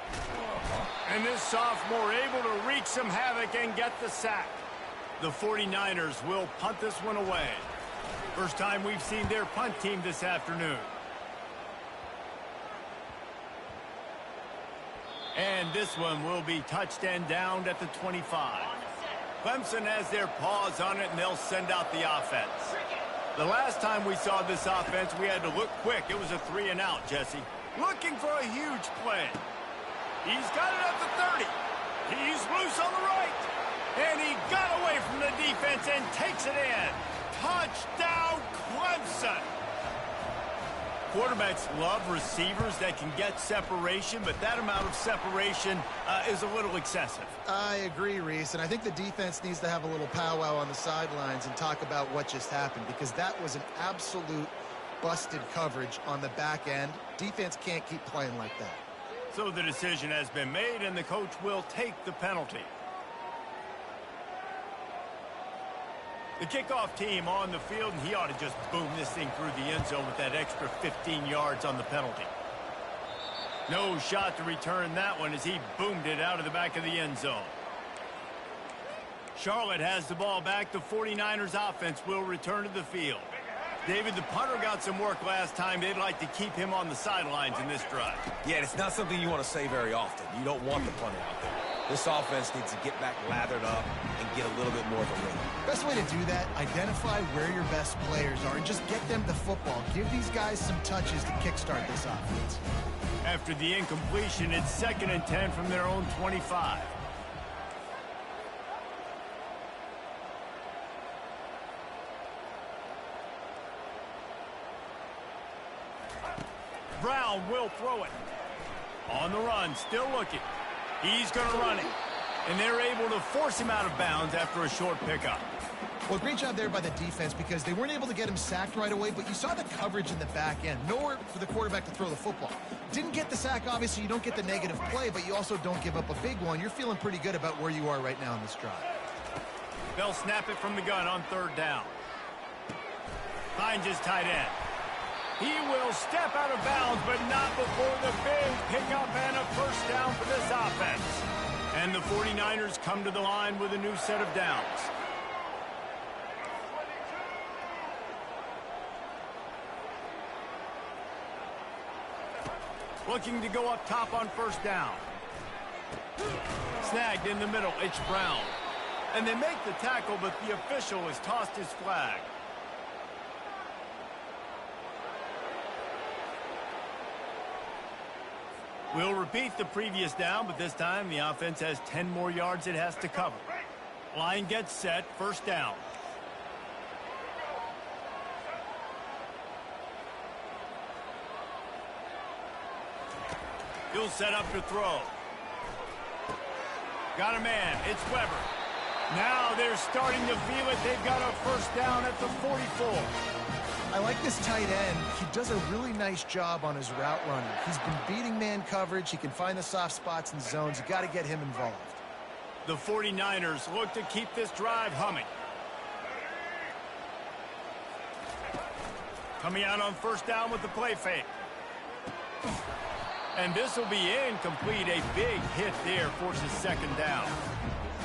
And this sophomore able to wreak some havoc and get the sack. The 49ers will punt this one away. First time we've seen their punt team this afternoon. And this one will be touched and downed at the 25. Clemson has their paws on it, and they'll send out the offense. The last time we saw this offense, we had to look quick. It was a 3-and-out, Jesse. Looking for a huge play. He's got it at the 30. He's loose on the right. And he got away from the defense and takes it in. Touchdown, Clemson! Quarterbacks love receivers that can get separation, but that amount of separation is a little excessive. I agree, Reese, and I think the defense needs to have a little powwow on the sidelines and talk about what just happened, because that was an absolute busted coverage on the back end. Defense can't keep playing like that. So the decision has been made, and the coach will take the penalty. The kickoff team on the field, and he ought to just boom this thing through the end zone with that extra 15 yards on the penalty. No shot to return that one as he boomed it out of the back of the end zone. Charlotte has the ball back. The 49ers offense will return to the field. David, the punter got some work last time. They'd like to keep him on the sidelines in this drive. Yeah, it's not something you want to say very often. You don't want the punter out there. This offense needs to get back lathered up and get a little bit more of a rhythm. Best way to do that, identify where your best players are and just get them the football. Give these guys some touches to kickstart this offense. After the incompletion, it's 2nd and 10 from their own 25. Brown will throw it. On the run, still looking. He's going to run it. And they're able to force him out of bounds after a short pickup. Well, great job there by the defense because they weren't able to get him sacked right away, but you saw the coverage in the back end. Nowhere for the quarterback to throw the football. Didn't get the sack, obviously. You don't get the negative play, but you also don't give up a big one. You're feeling pretty good about where you are right now in this drive. They'll snap it from the gun on third down. Finds his tight end. He will step out of bounds, but not before the big pickup and a first down for this offense. And the 49ers come to the line with a new set of downs. Looking to go up top on first down. Snagged in the middle, it's Brown. And they make the tackle, but the official has tossed his flag. We'll repeat the previous down, but this time the offense has 10 more yards it has to cover. Line gets set, first down. He'll set up to throw. Got a man. It's Weber. Now they're starting to feel it. They've got a first down at the 44. I like this tight end. He does a really nice job on his route running. He's been beating man coverage. He can find the soft spots and zones. You got to get him involved. The 49ers look to keep this drive humming. Coming out on first down with the play fake. And this will be incomplete. A big hit there forces second down.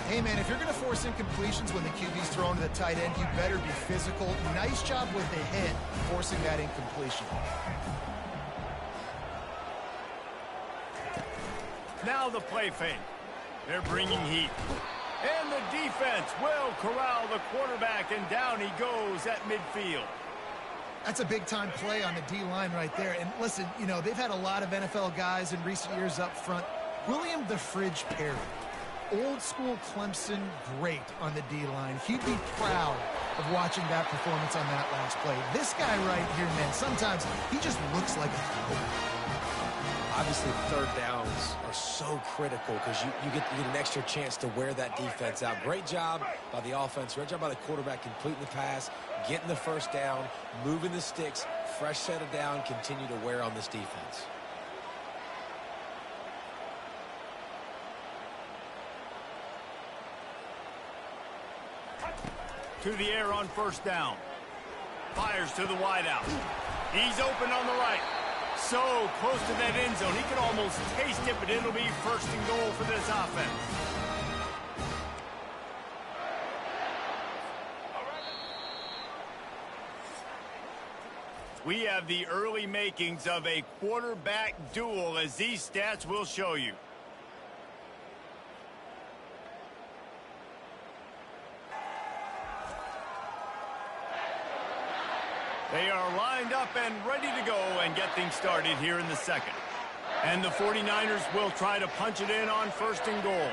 Hey, man, if you're going to force incompletions when the QB's thrown to the tight end, you better be physical. Nice job with the hit, forcing that incompletion. Now the play fake. They're bringing heat. And the defense will corral the quarterback, and down he goes at midfield. That's a big-time play on the D-line right there. And listen, you know, they've had a lot of NFL guys in recent years up front. William the Fridge Perry, old-school Clemson great on the D-line. He'd be proud of watching that performance on that last play. This guy right here, man, sometimes he just looks like a thrower. Obviously, third downs are so critical because you get an extra chance to wear that defense out. Great job by the offense. Great job by the quarterback completing the pass, getting the first down, moving the sticks, fresh set of down, continue to wear on this defense. To the air on first down. Fires to the wideout. He's open on the right. So close to that end zone. He can almost taste it, but it'll be first and goal for this offense. We have the early makings of a quarterback duel, as these stats will show you. They are lined up and ready to go and get things started here in the second. And the 49ers will try to punch it in on first and goal.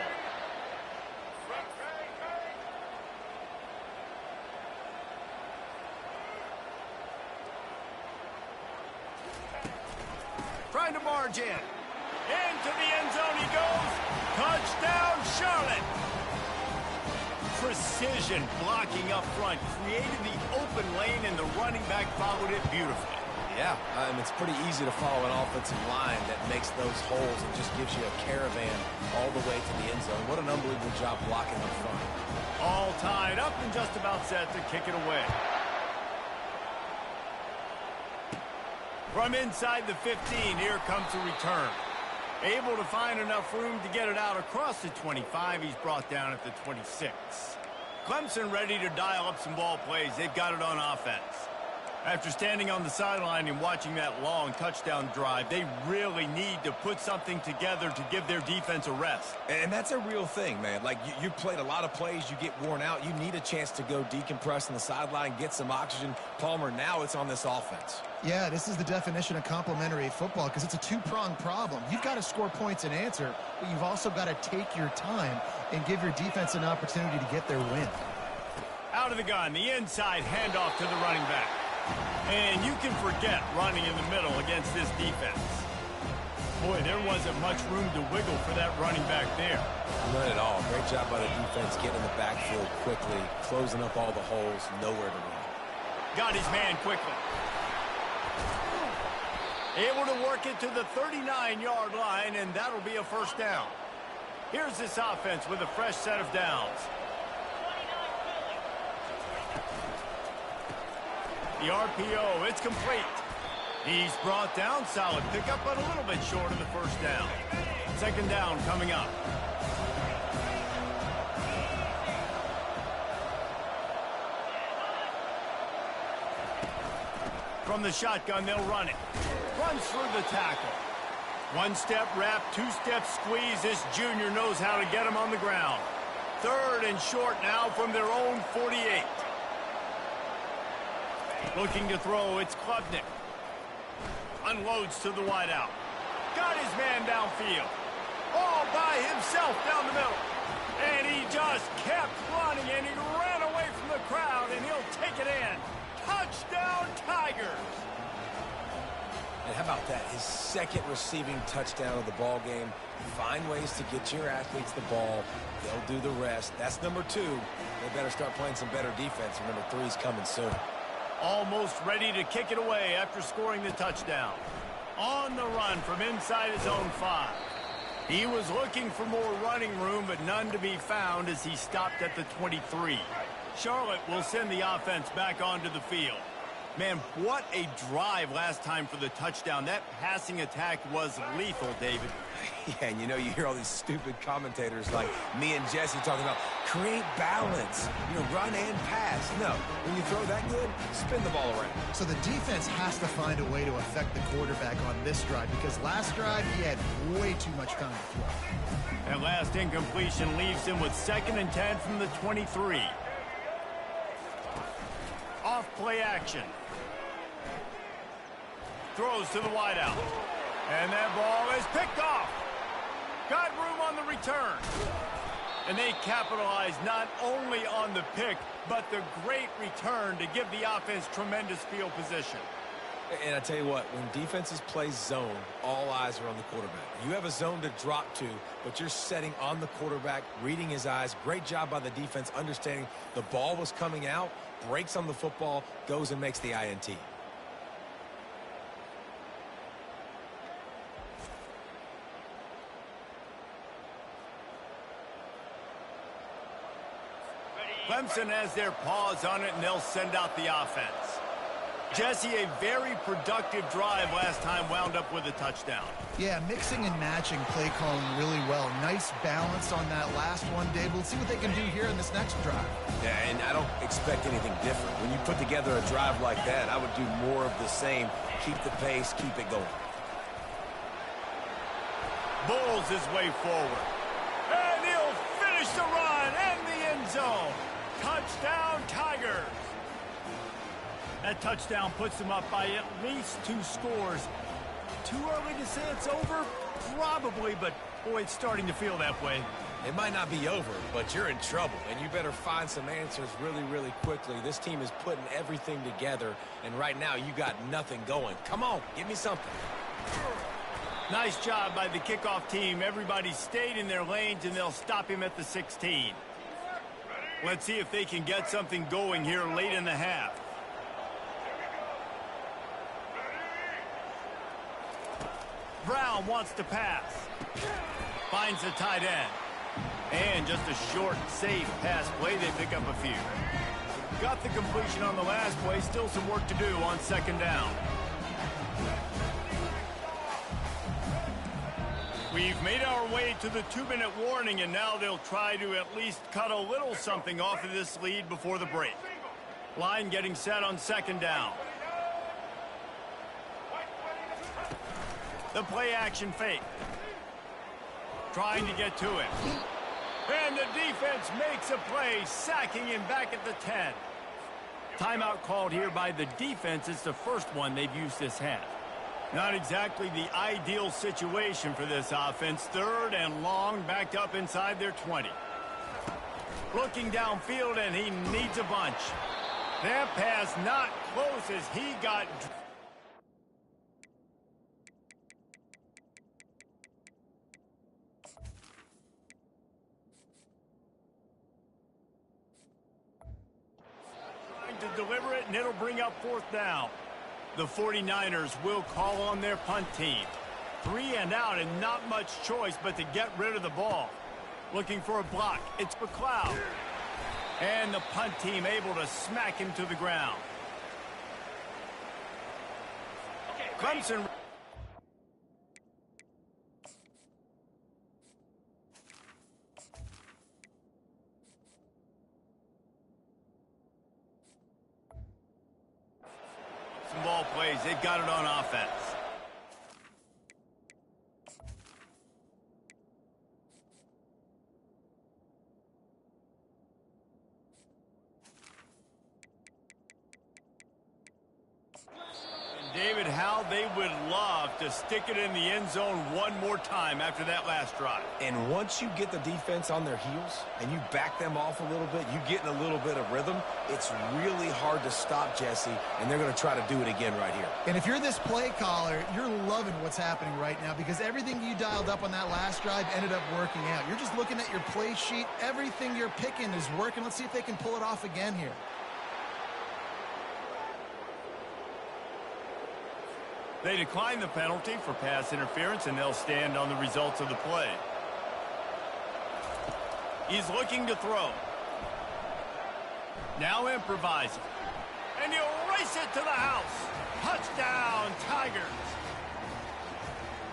Trying to barge in. Into the end zone he goes. Touchdown, Charlotte. Precision blocking up front created the open lane, and the running back followed it beautifully. Yeah, it's pretty easy to follow an offensive line that makes those holes and just gives you a caravan all the way to the end zone. What an unbelievable job blocking up front. All tied up and just about set to kick it away. From inside the 15, here comes the return. Able to find enough room to get it out across the 25. He's brought down at the 26. Clemson ready to dial up some ball plays. They've got it on offense. After standing on the sideline and watching that long touchdown drive, they really need to put something together to give their defense a rest. And that's a real thing, man. Like, you played a lot of plays, you get worn out. You need a chance to go decompress on the sideline, get some oxygen. Palmer, now it's on this offense. Yeah, this is the definition of complementary football because it's a two-pronged problem. You've got to score points and answer, but you've also got to take your time and give your defense an opportunity to get their win. Out of the gun, the inside handoff to the running back. And you can forget running in the middle against this defense. Boy, there wasn't much room to wiggle for that running back there. Not at all. Great great job by the defense getting in the backfield quickly, closing up all the holes, nowhere to run. Got his man quickly. Able to work it to the 39-yard line, and that'll be a first down. Here's this offense with a fresh set of downs. The RPO, it's complete. He's brought down, solid pickup, but a little bit short of the first down. Second down coming up. From the shotgun, they'll run it. Runs through the tackle. One-step wrap, two-step squeeze. This junior knows how to get him on the ground. Third and short now from their own 48. Looking to throw, it's Klubnik. Unloads to the wideout. Got his man downfield. All by himself down the middle. And he just kept running, and he ran away from the crowd, and he'll take it in. Touchdown, Tigers! And how about that? His second receiving touchdown of the ball game. Find ways to get your athletes the ball. They'll do the rest. That's number 2. They better start playing some better defense, and number 3's coming soon. Almost ready to kick it away after scoring the touchdown. On the run from inside his own 5. He was looking for more running room, but none to be found as he stopped at the 23. Charlotte will send the offense back onto the field. Man, what a drive last time for the touchdown. That passing attack was lethal, David. Yeah, and you know, you hear all these stupid commentators like me and Jesse talking about create balance, run and pass. No, when you throw that good, spin the ball around. So the defense has to find a way to affect the quarterback on this drive, because last drive he had way too much time to throw. That last incompletion leaves him with 2nd and 10 from the 23. Off play action. Throws to the wideout. And that ball is picked off. Got room on the return. And they capitalize not only on the pick, but the great return to give the offense tremendous field position. And I tell you what, when defenses play zone, all eyes are on the quarterback. You have a zone to drop to, but you're setting on the quarterback, reading his eyes. Great job by the defense, understanding the ball was coming out, breaks on the football, goes and makes the INT. Clemson has their paws on it, and they'll send out the offense. Jesse, a very productive drive last time wound up with a touchdown. Yeah, mixing and matching play calling really well. Nice balance on that last one, Dave. We'll see what they can do here in this next drive. Yeah, and I don't expect anything different. When you put together a drive like that, I would do more of the same. Keep the pace, keep it going. Bulls his way forward. And he'll finish the run and the end zone. Touchdown, Tigers. That touchdown puts them up by at least 2 scores. Too early to say it's over? Probably, but boy, it's starting to feel that way. It might not be over, but you're in trouble, and you better find some answers really, really quickly. This team is putting everything together, and right now you got nothing going. Come on, give me something. Nice job by the kickoff team. Everybody stayed in their lanes, and they'll stop him at the 16. Let's see if they can get something going here late in the half. Brown wants to pass. Finds the tight end. And just a short, safe pass play. They pick up a few. Got the completion on the last play. Still some work to do on 2nd down. We've made our way to the 2-minute warning, and now they'll try to at least cut a little something off of this lead before the break. Line getting set on 2nd down. The play action fake. Trying to get to him. And the defense makes a play, sacking him back at the 10. Timeout called here by the defense. It's the first one they've used this half. Not exactly the ideal situation for this offense. 3rd and long, backed up inside their 20. Looking downfield, and he needs a bunch. That pass not close as he got... it, and it'll bring up 4th down. The 49ers will call on their punt team. 3 and out and not much choice but to get rid of the ball. Looking for a block. It's McLeod. And the punt team able to smack him to the ground. Clemson. Some ball plays. They've got it on offense. David, how they would love to stick it in the end zone one more time after that last drive. And once you get the defense on their heels and you back them off a little bit, you get in a little bit of rhythm, it's really hard to stop, Jesse, and they're going to try to do it again right here. And if you're this play caller, you're loving what's happening right now because everything you dialed up on that last drive ended up working out. You're just looking at your play sheet. Everything you're picking is working. Let's see if they can pull it off again here. They decline the penalty for pass interference, and they'll stand on the results of the play. He's looking to throw. Now improvising. And he'll race it to the house. Touchdown, Tigers.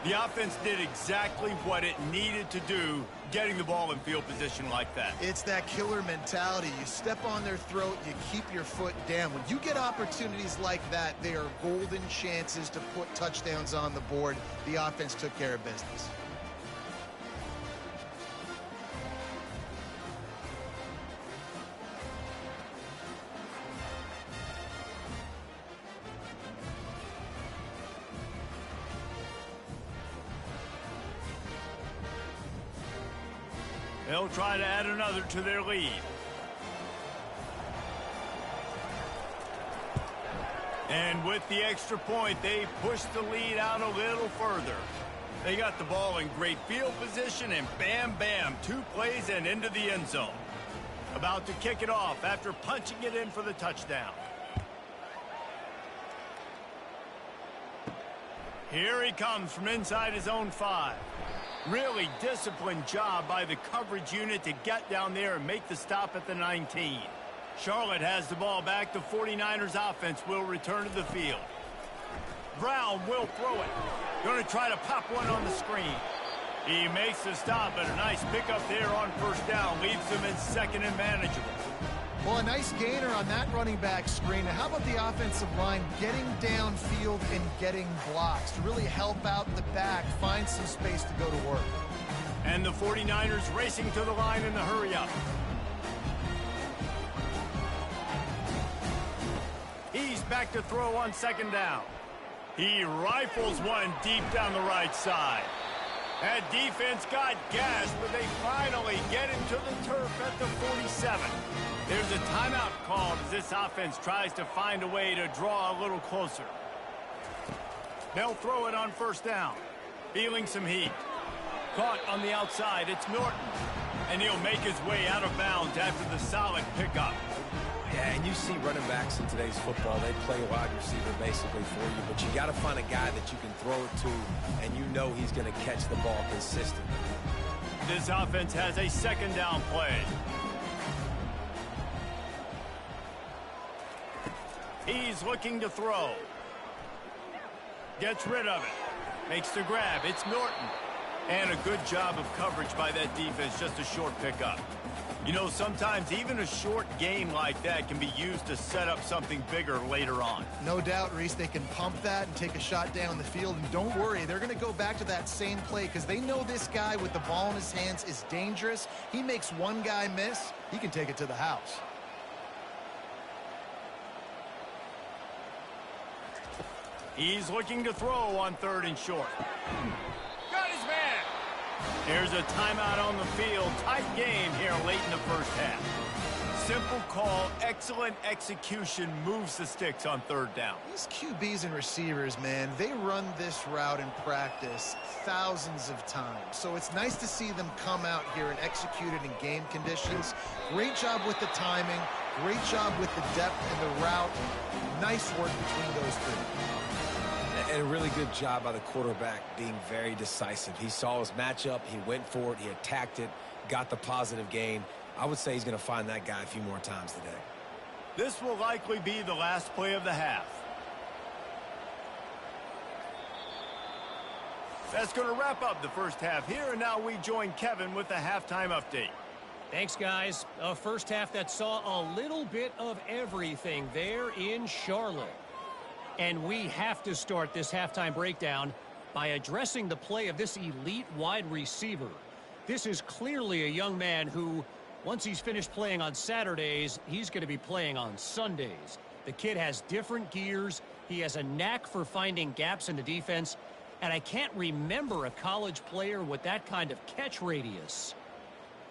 The offense did exactly what it needed to do, getting the ball in field position like that. It's that killer mentality. You step on their throat, you keep your foot down. When you get opportunities like that, they are golden chances to put touchdowns on the board. The offense took care of business. They'll try to add another to their lead. And with the extra point, they push the lead out a little further. They got the ball in great field position, and bam, bam, 2 plays and into the end zone. About to kick it off after punching it in for the touchdown. Here he comes from inside his own 5. Really disciplined job by the coverage unit to get down there and make the stop at the 19. Charlotte has the ball back. The 49ers offense will return to the field. Brown will throw it. Going to try to pop one on the screen. He makes the stop, but a nice pickup there on 1st down. Leaves them in 2nd and manageable. Well, a nice gainer on that running back screen. Now, how about the offensive line getting downfield and getting blocks to really help out the back, find some space to go to work. And the 49ers racing to the line in the hurry-up. He's back to throw on 2nd down. He rifles one deep down the right side. That defense got gassed, but they finally get him to the turf at the 47. There's a timeout called as this offense tries to find a way to draw a little closer. They'll throw it on 1st down. Feeling some heat. Caught on the outside. It's Norton. And he'll make his way out of bounds after the solid pickup. Yeah, and you see running backs in today's football, they play wide receiver basically for you, but you got to find a guy that you can throw it to, and you know he's going to catch the ball consistently. This offense has a 2nd down play. He's looking to throw. Gets rid of it. Makes the grab. It's Norton. And a good job of coverage by that defense. Just a short pickup. You know, sometimes even a short game like that can be used to set up something bigger later on. No doubt, Reese, they can pump that and take a shot down the field. And don't worry, they're going to go back to that same play because they know this guy with the ball in his hands is dangerous. He makes one guy miss, he can take it to the house. He's looking to throw on 3rd and short. Got his man. Here's a timeout on the field. Tight game here late in the 1st half. Simple call, excellent execution moves the sticks on third down. These QBs and receivers, man, they run this route in practice thousands of times. So it's nice to see them come out here and execute it in game conditions. Great job with the timing. Great job with the depth and the route. Nice work between those two. And a really good job by the quarterback being very decisive. He saw his matchup. He went for it. He attacked it, got the positive gain. I would say he's going to find that guy a few more times today. This will likely be the last play of the half. That's going to wrap up the first half here, and now we join Kevin with the halftime update. Thanks, guys. A first half that saw a little bit of everything there in Charlotte. And we have to start this halftime breakdown by addressing the play of this elite wide receiver. This is clearly a young man who, once he's finished playing on Saturdays, he's going to be playing on Sundays. The kid has different gears. He has a knack for finding gaps in the defense. And I can't remember a college player with that kind of catch radius.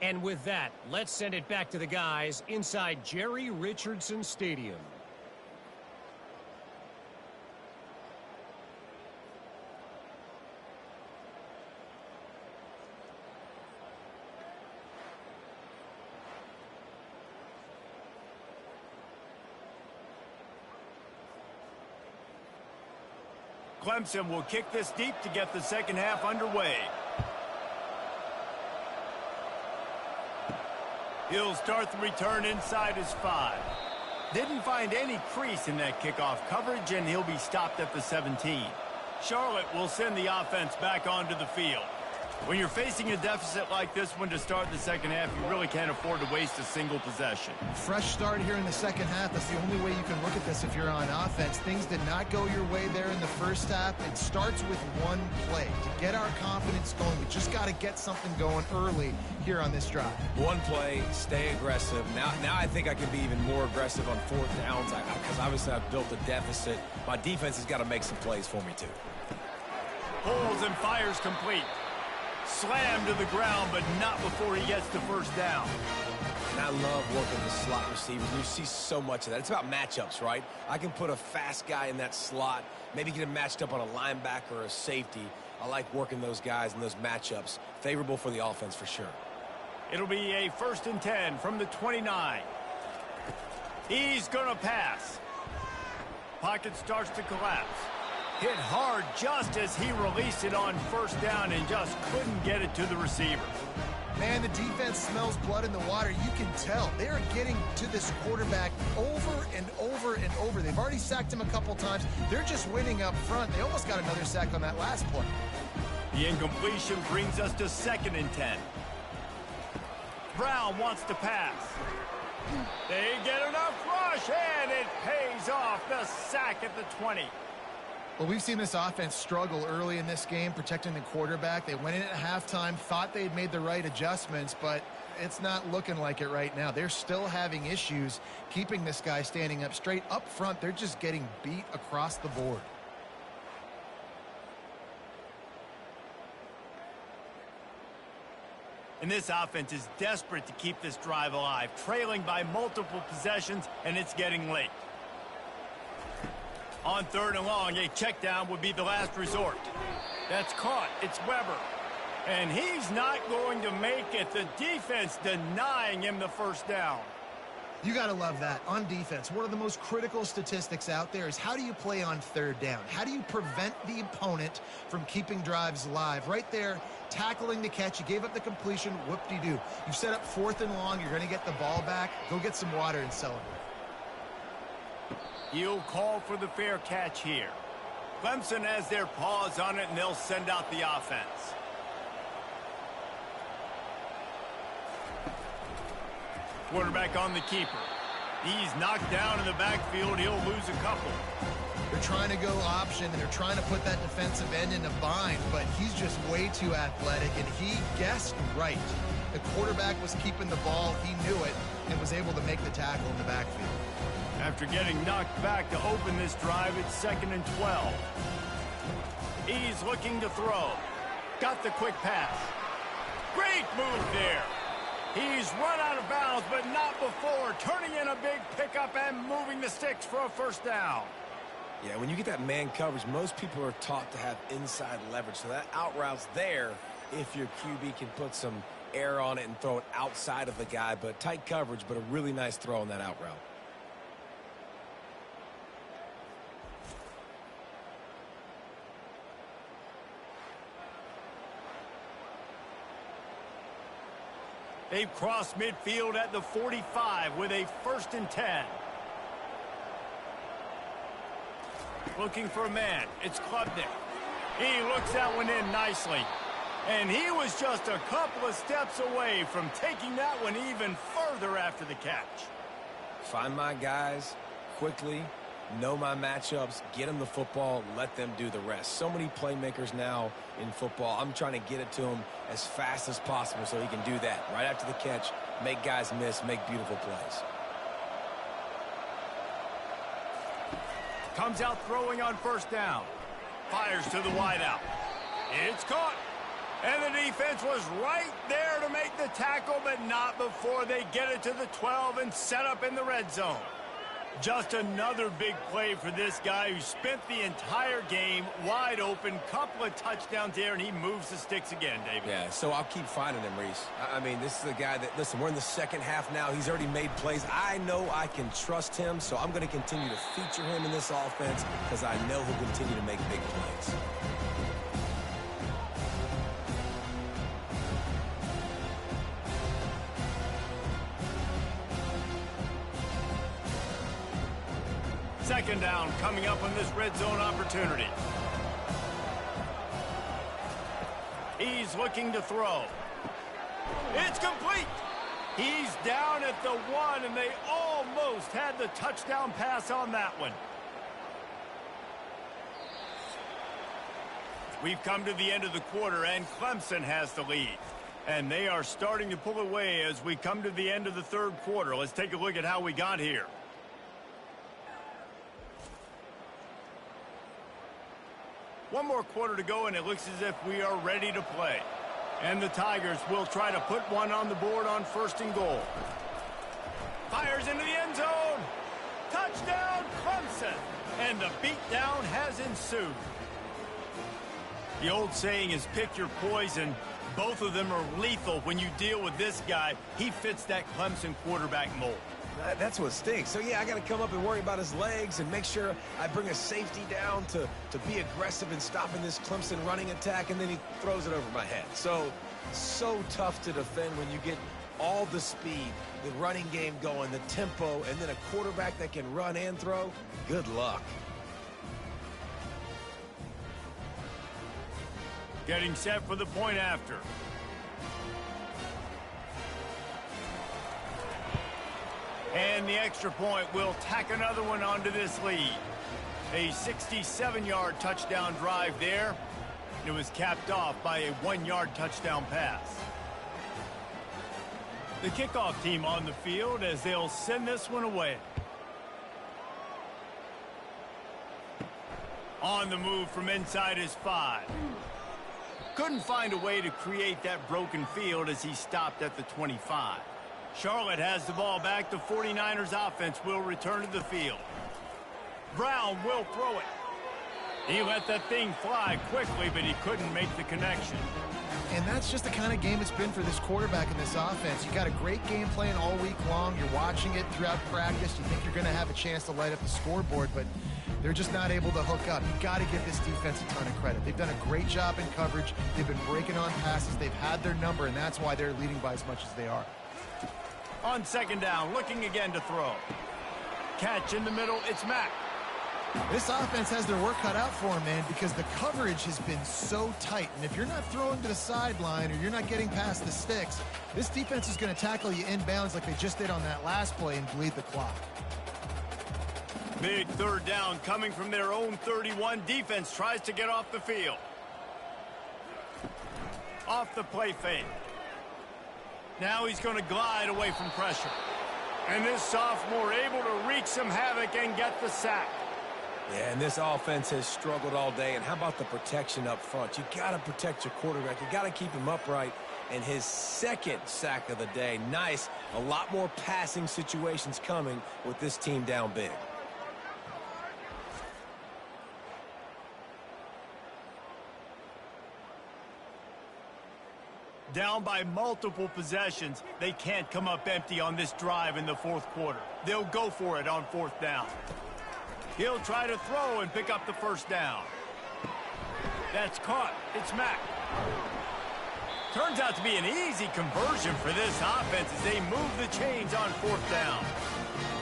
And with that, let's send it back to the guys inside Jerry Richardson Stadium. Clemson will kick this deep to get the second half underway. He'll start the return inside his 5. Didn't find any crease in that kickoff coverage, and he'll be stopped at the 17. Charlotte will send the offense back onto the field. When you're facing a deficit like this one to start the second half, you really can't afford to waste a single possession. Fresh start here in the second half. That's the only way you can look at this if you're on offense. Things did not go your way there in the first half. It starts with one play. To get our confidence going, we just got to get something going early here on this drive. One play, stay aggressive. Now I think I can be even more aggressive on fourth downs because obviously I've built a deficit. My defense has got to make some plays for me too. Pulls and fires complete. Slammed to the ground, but not before he gets the first down. And I love working the slot receivers. You see so much of that. It's about matchups, right? I can put a fast guy in that slot, maybe get him matched up on a linebacker or a safety. I like working those guys in those matchups. Favorable for the offense for sure. It'll be a 1st and 10 from the 29. He's going to pass. Pocket starts to collapse. Hit hard just as he released it on first down and just couldn't get it to the receiver. Man, the defense smells blood in the water. You can tell. They are getting to this quarterback over and over and over. They've already sacked him a couple times. They're just winning up front. They almost got another sack on that last play. The incompletion brings us to 2nd and 10. Brown wants to pass. They get enough rush, and it pays off. The sack at the 20. Well, we've seen this offense struggle early in this game, protecting the quarterback. They went in at halftime, thought they'd made the right adjustments, but it's not looking like it right now. They're still having issues keeping this guy standing up straight. Up front, they're just getting beat across the board. And this offense is desperate to keep this drive alive, trailing by multiple possessions, and it's getting late. On 3rd and long, a check down would be the last resort. That's caught. It's Weber. And he's not going to make it. The defense denying him the first down. You got to love that. On defense, one of the most critical statistics out there is how do you play on 3rd down? How do you prevent the opponent from keeping drives alive? Right there, tackling the catch. You gave up the completion. Whoop-de-doo. You've set up 4th and long. You're going to get the ball back. Go get some water and celebrate. He'll call for the fair catch here. Clemson has their paws on it, and they'll send out the offense. Quarterback on the keeper. He's knocked down in the backfield. He'll lose a couple. They're trying to go option, and they're trying to put that defensive end in a bind, but he's just way too athletic, and he guessed right. The quarterback was keeping the ball. He knew it and was able to make the tackle in the backfield. After getting knocked back to open this drive, it's 2nd and 12. He's looking to throw. Got the quick pass. Great move there. He's run out of bounds, but not before, turning in a big pickup and moving the sticks for a first down. Yeah, when you get that man coverage, most people are taught to have inside leverage. So that out route's there if your QB can put some air on it and throw it outside of the guy. But tight coverage, but a really nice throw on that out route. They've crossed midfield at the 45 with a 1st and 10. Looking for a man. It's Klubnik. He looks that one in nicely. And he was just a couple of steps away from taking that one even further after the catch. Find my guys quickly, know my matchups, get them the football, let them do the rest. So many playmakers now in football. I'm trying to get it to him as fast as possible so he can do that. Right after the catch, make guys miss, make beautiful plays. Comes out throwing on 1st down. Fires to the wideout. It's caught. And the defense was right there to make the tackle, but not before they get it to the 12 and set up in the red zone. Just another big play for this guy who spent the entire game wide open, couple of touchdowns there, and he moves the sticks again, David. Yeah, so I'll keep finding him, Reese. I mean, this is a guy that, listen, we're in the second half now. He's already made plays. I know I can trust him, so I'm going to continue to feature him in this offense because I know he'll continue to make big plays. Second down coming up on this red zone opportunity. He's looking to throw. It's complete. He's down at the 1, and they almost had the touchdown pass on that one. We've come to the end of the quarter, and Clemson has the lead. And they are starting to pull away as we come to the end of the 3rd quarter. Let's take a look at how we got here. One more quarter to go, and it looks as if we are ready to play. And the Tigers will try to put one on the board on 1st and goal. Fires into the end zone. Touchdown, Clemson. And the beatdown has ensued. The old saying is pick your poison. Both of them are lethal when you deal with this guy. He fits that Clemson quarterback mold. That's what stinks. So, yeah, I got to come up and worry about his legs and make sure I bring a safety down to be aggressive in stopping this Clemson running attack, and then he throws it over my head. So tough to defend when you get all the speed, the running game going, the tempo, and then a quarterback that can run and throw. Good luck. Getting set for the point after. And the extra point will tack another one onto this lead. A 67-yard touchdown drive there. It was capped off by a 1-yard touchdown pass. The kickoff team on the field as they'll send this one away. On the move from inside his 5. Couldn't find a way to create that broken field as he stopped at the 25. Charlotte has the ball back. The 49ers offense will return to the field. Brown will throw it. He let that thing fly quickly, but he couldn't make the connection. And that's just the kind of game it's been for this quarterback in this offense. You got a great game plan all week long. You're watching it throughout practice. You think you're going to have a chance to light up the scoreboard, but they're just not able to hook up. You've got to give this defense a ton of credit. They've done a great job in coverage. They've been breaking on passes. They've had their number, and that's why they're leading by as much as they are. On 2nd down, looking again to throw. Catch in the middle, it's Mack. This offense has their work cut out for them, man, because the coverage has been so tight. And if you're not throwing to the sideline or you're not getting past the sticks, this defense is going to tackle you inbounds like they just did on that last play and bleed the clock. Big 3rd down coming from their own 31. Defense tries to get off the field. Off the play fake. Now he's going to glide away from pressure. And this sophomore able to wreak some havoc and get the sack. Yeah, and this offense has struggled all day. And how about the protection up front? You got to protect your quarterback. You got to keep him upright. and his second sack of the day. Nice. A lot more passing situations coming with this team down big. Down by multiple possessions, they can't come up empty on this drive in the fourth quarter. They'll go for it on fourth down. He'll try to throw and pick up the first down. That's caught. It's Mack. Turns out to be an easy conversion for this offense as they move the chains on fourth down.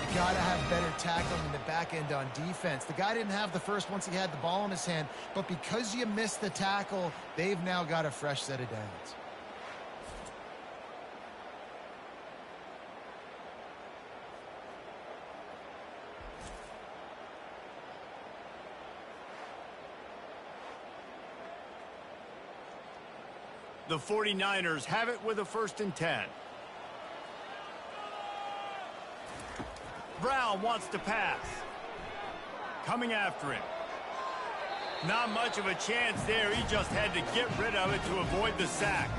You got to have better tackling in the back end on defense. The guy didn't have the first once he had the ball in his hand, but because you missed the tackle, they've now got a fresh set of downs. The 49ers have it with a 1st and 10. Brown wants to pass. Coming after him. Not much of a chance there. He just had to get rid of it to avoid the sack.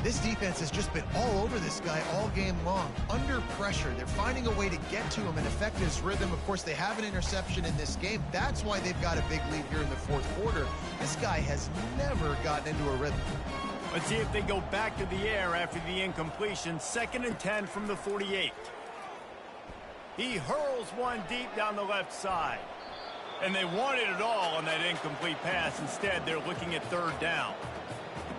This defense has just been all over this guy all game long. Under pressure, they're finding a way to get to him and affect his rhythm. Of course, they have an interception in this game. That's why they've got a big lead here in the fourth quarter. This guy has never gotten into a rhythm. Let's see if they go back to the air after the incompletion. 2nd and 10 from the 48. He hurls one deep down the left side. And they wanted it all on that incomplete pass. Instead, they're looking at 3rd down.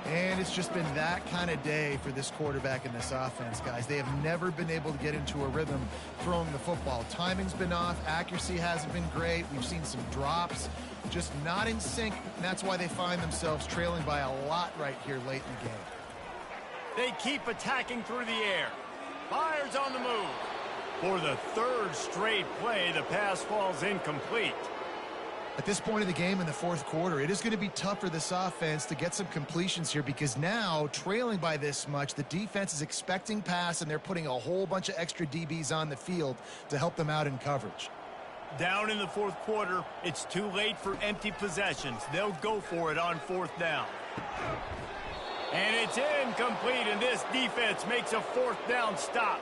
And it's just been that kind of day for this quarterback and this offense, guys. They have never been able to get into a rhythm throwing the football. Timing's been off. Accuracy hasn't been great. We've seen some drops. Just not in sync, and that's why they find themselves trailing by a lot right here late in the game. They keep attacking through the air. Fires on the move. For the 3rd straight play, the pass falls incomplete. At this point of the game in the fourth quarter, it is going to be tough for this offense to get some completions here because now, trailing by this much, the defense is expecting pass, and they're putting a whole bunch of extra DBs on the field to help them out in coverage. Down in the fourth quarter, it's too late for empty possessions. They'll go for it on 4th down. And it's incomplete, and this defense makes a 4th down stop.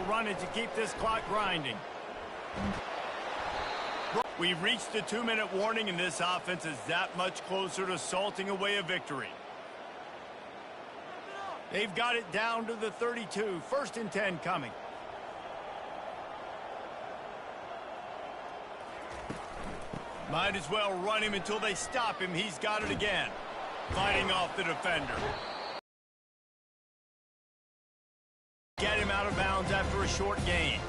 Run it to keep this clock grinding. We've reached the 2-minute warning, and this offense is that much closer to salting away a victory. They've got it down to the 32. 1st and 10 coming. Might as well run him until they stop him. He's got it again. Fighting off the defender. Get him out of bounds after a short gain.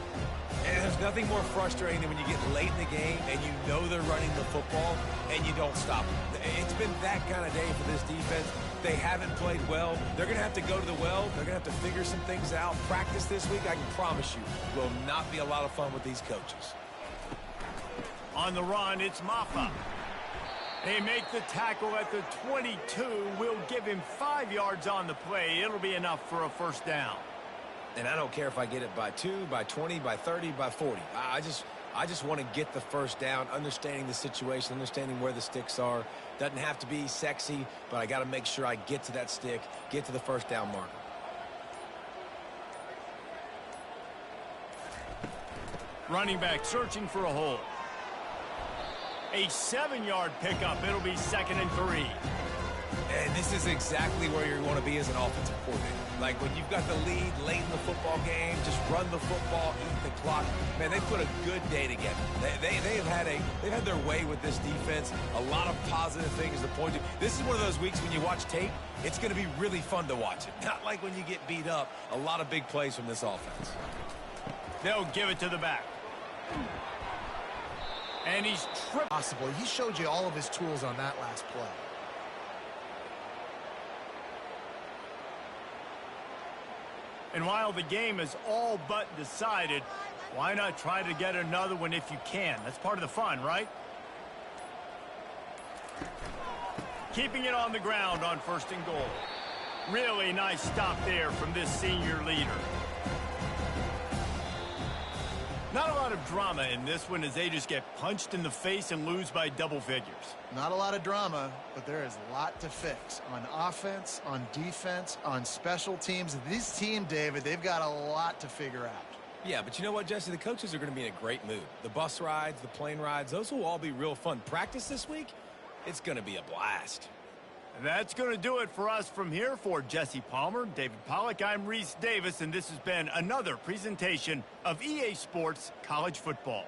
And there's nothing more frustrating than when you get late in the game and you know they're running the football and you don't stop them. It's been that kind of day for this defense. They haven't played well. They're going to have to go to the well. They're going to have to figure some things out. Practice this week, I can promise you, will not be a lot of fun with these coaches. On the run, it's Maffa. They make the tackle at the 22. Will give him 5 yards on the play. It'll be enough for a 1st down. And I don't care if I get it by 2, by 20, by 30, by 40. I just want to get the 1st down, understanding the situation, understanding where the sticks are. Doesn't have to be sexy, but I got to make sure I get to that stick, get to the 1st down marker. Running back searching for a hole. A 7-yard pickup. It'll be 2nd and 3. And this is exactly where you want to be as an offensive coordinator. Like when you've got the lead late in the football game, just run the football, eat the clock. Man, they put a good day together. They've had their way with this defense. A lot of positive things to point to. This is one of those weeks when you watch tape, it's going to be really fun to watch it. Not like when you get beat up. A lot of big plays from this offense. They'll give it to the back. And he's tripped. Possible. He showed you all of his tools on that last play. And while the game is all but decided, why not try to get another one if you can? That's part of the fun, right? Keeping it on the ground on 1st and goal. Really nice stop there from this senior leader. Not a lot of drama in this one as they just get punched in the face and lose by double figures. Not a lot of drama, but there is a lot to fix on offense, on defense, on special teams. This team, David, they've got a lot to figure out. Yeah, but you know what, Jesse? The coaches are going to be in a great mood. The bus rides, the plane rides, those will all be real fun. Practice this week, it's going to be a blast. And that's going to do it for us from here. For Jesse Palmer, David Pollack, I'm Reese Davis, and this has been another presentation of EA Sports College Football.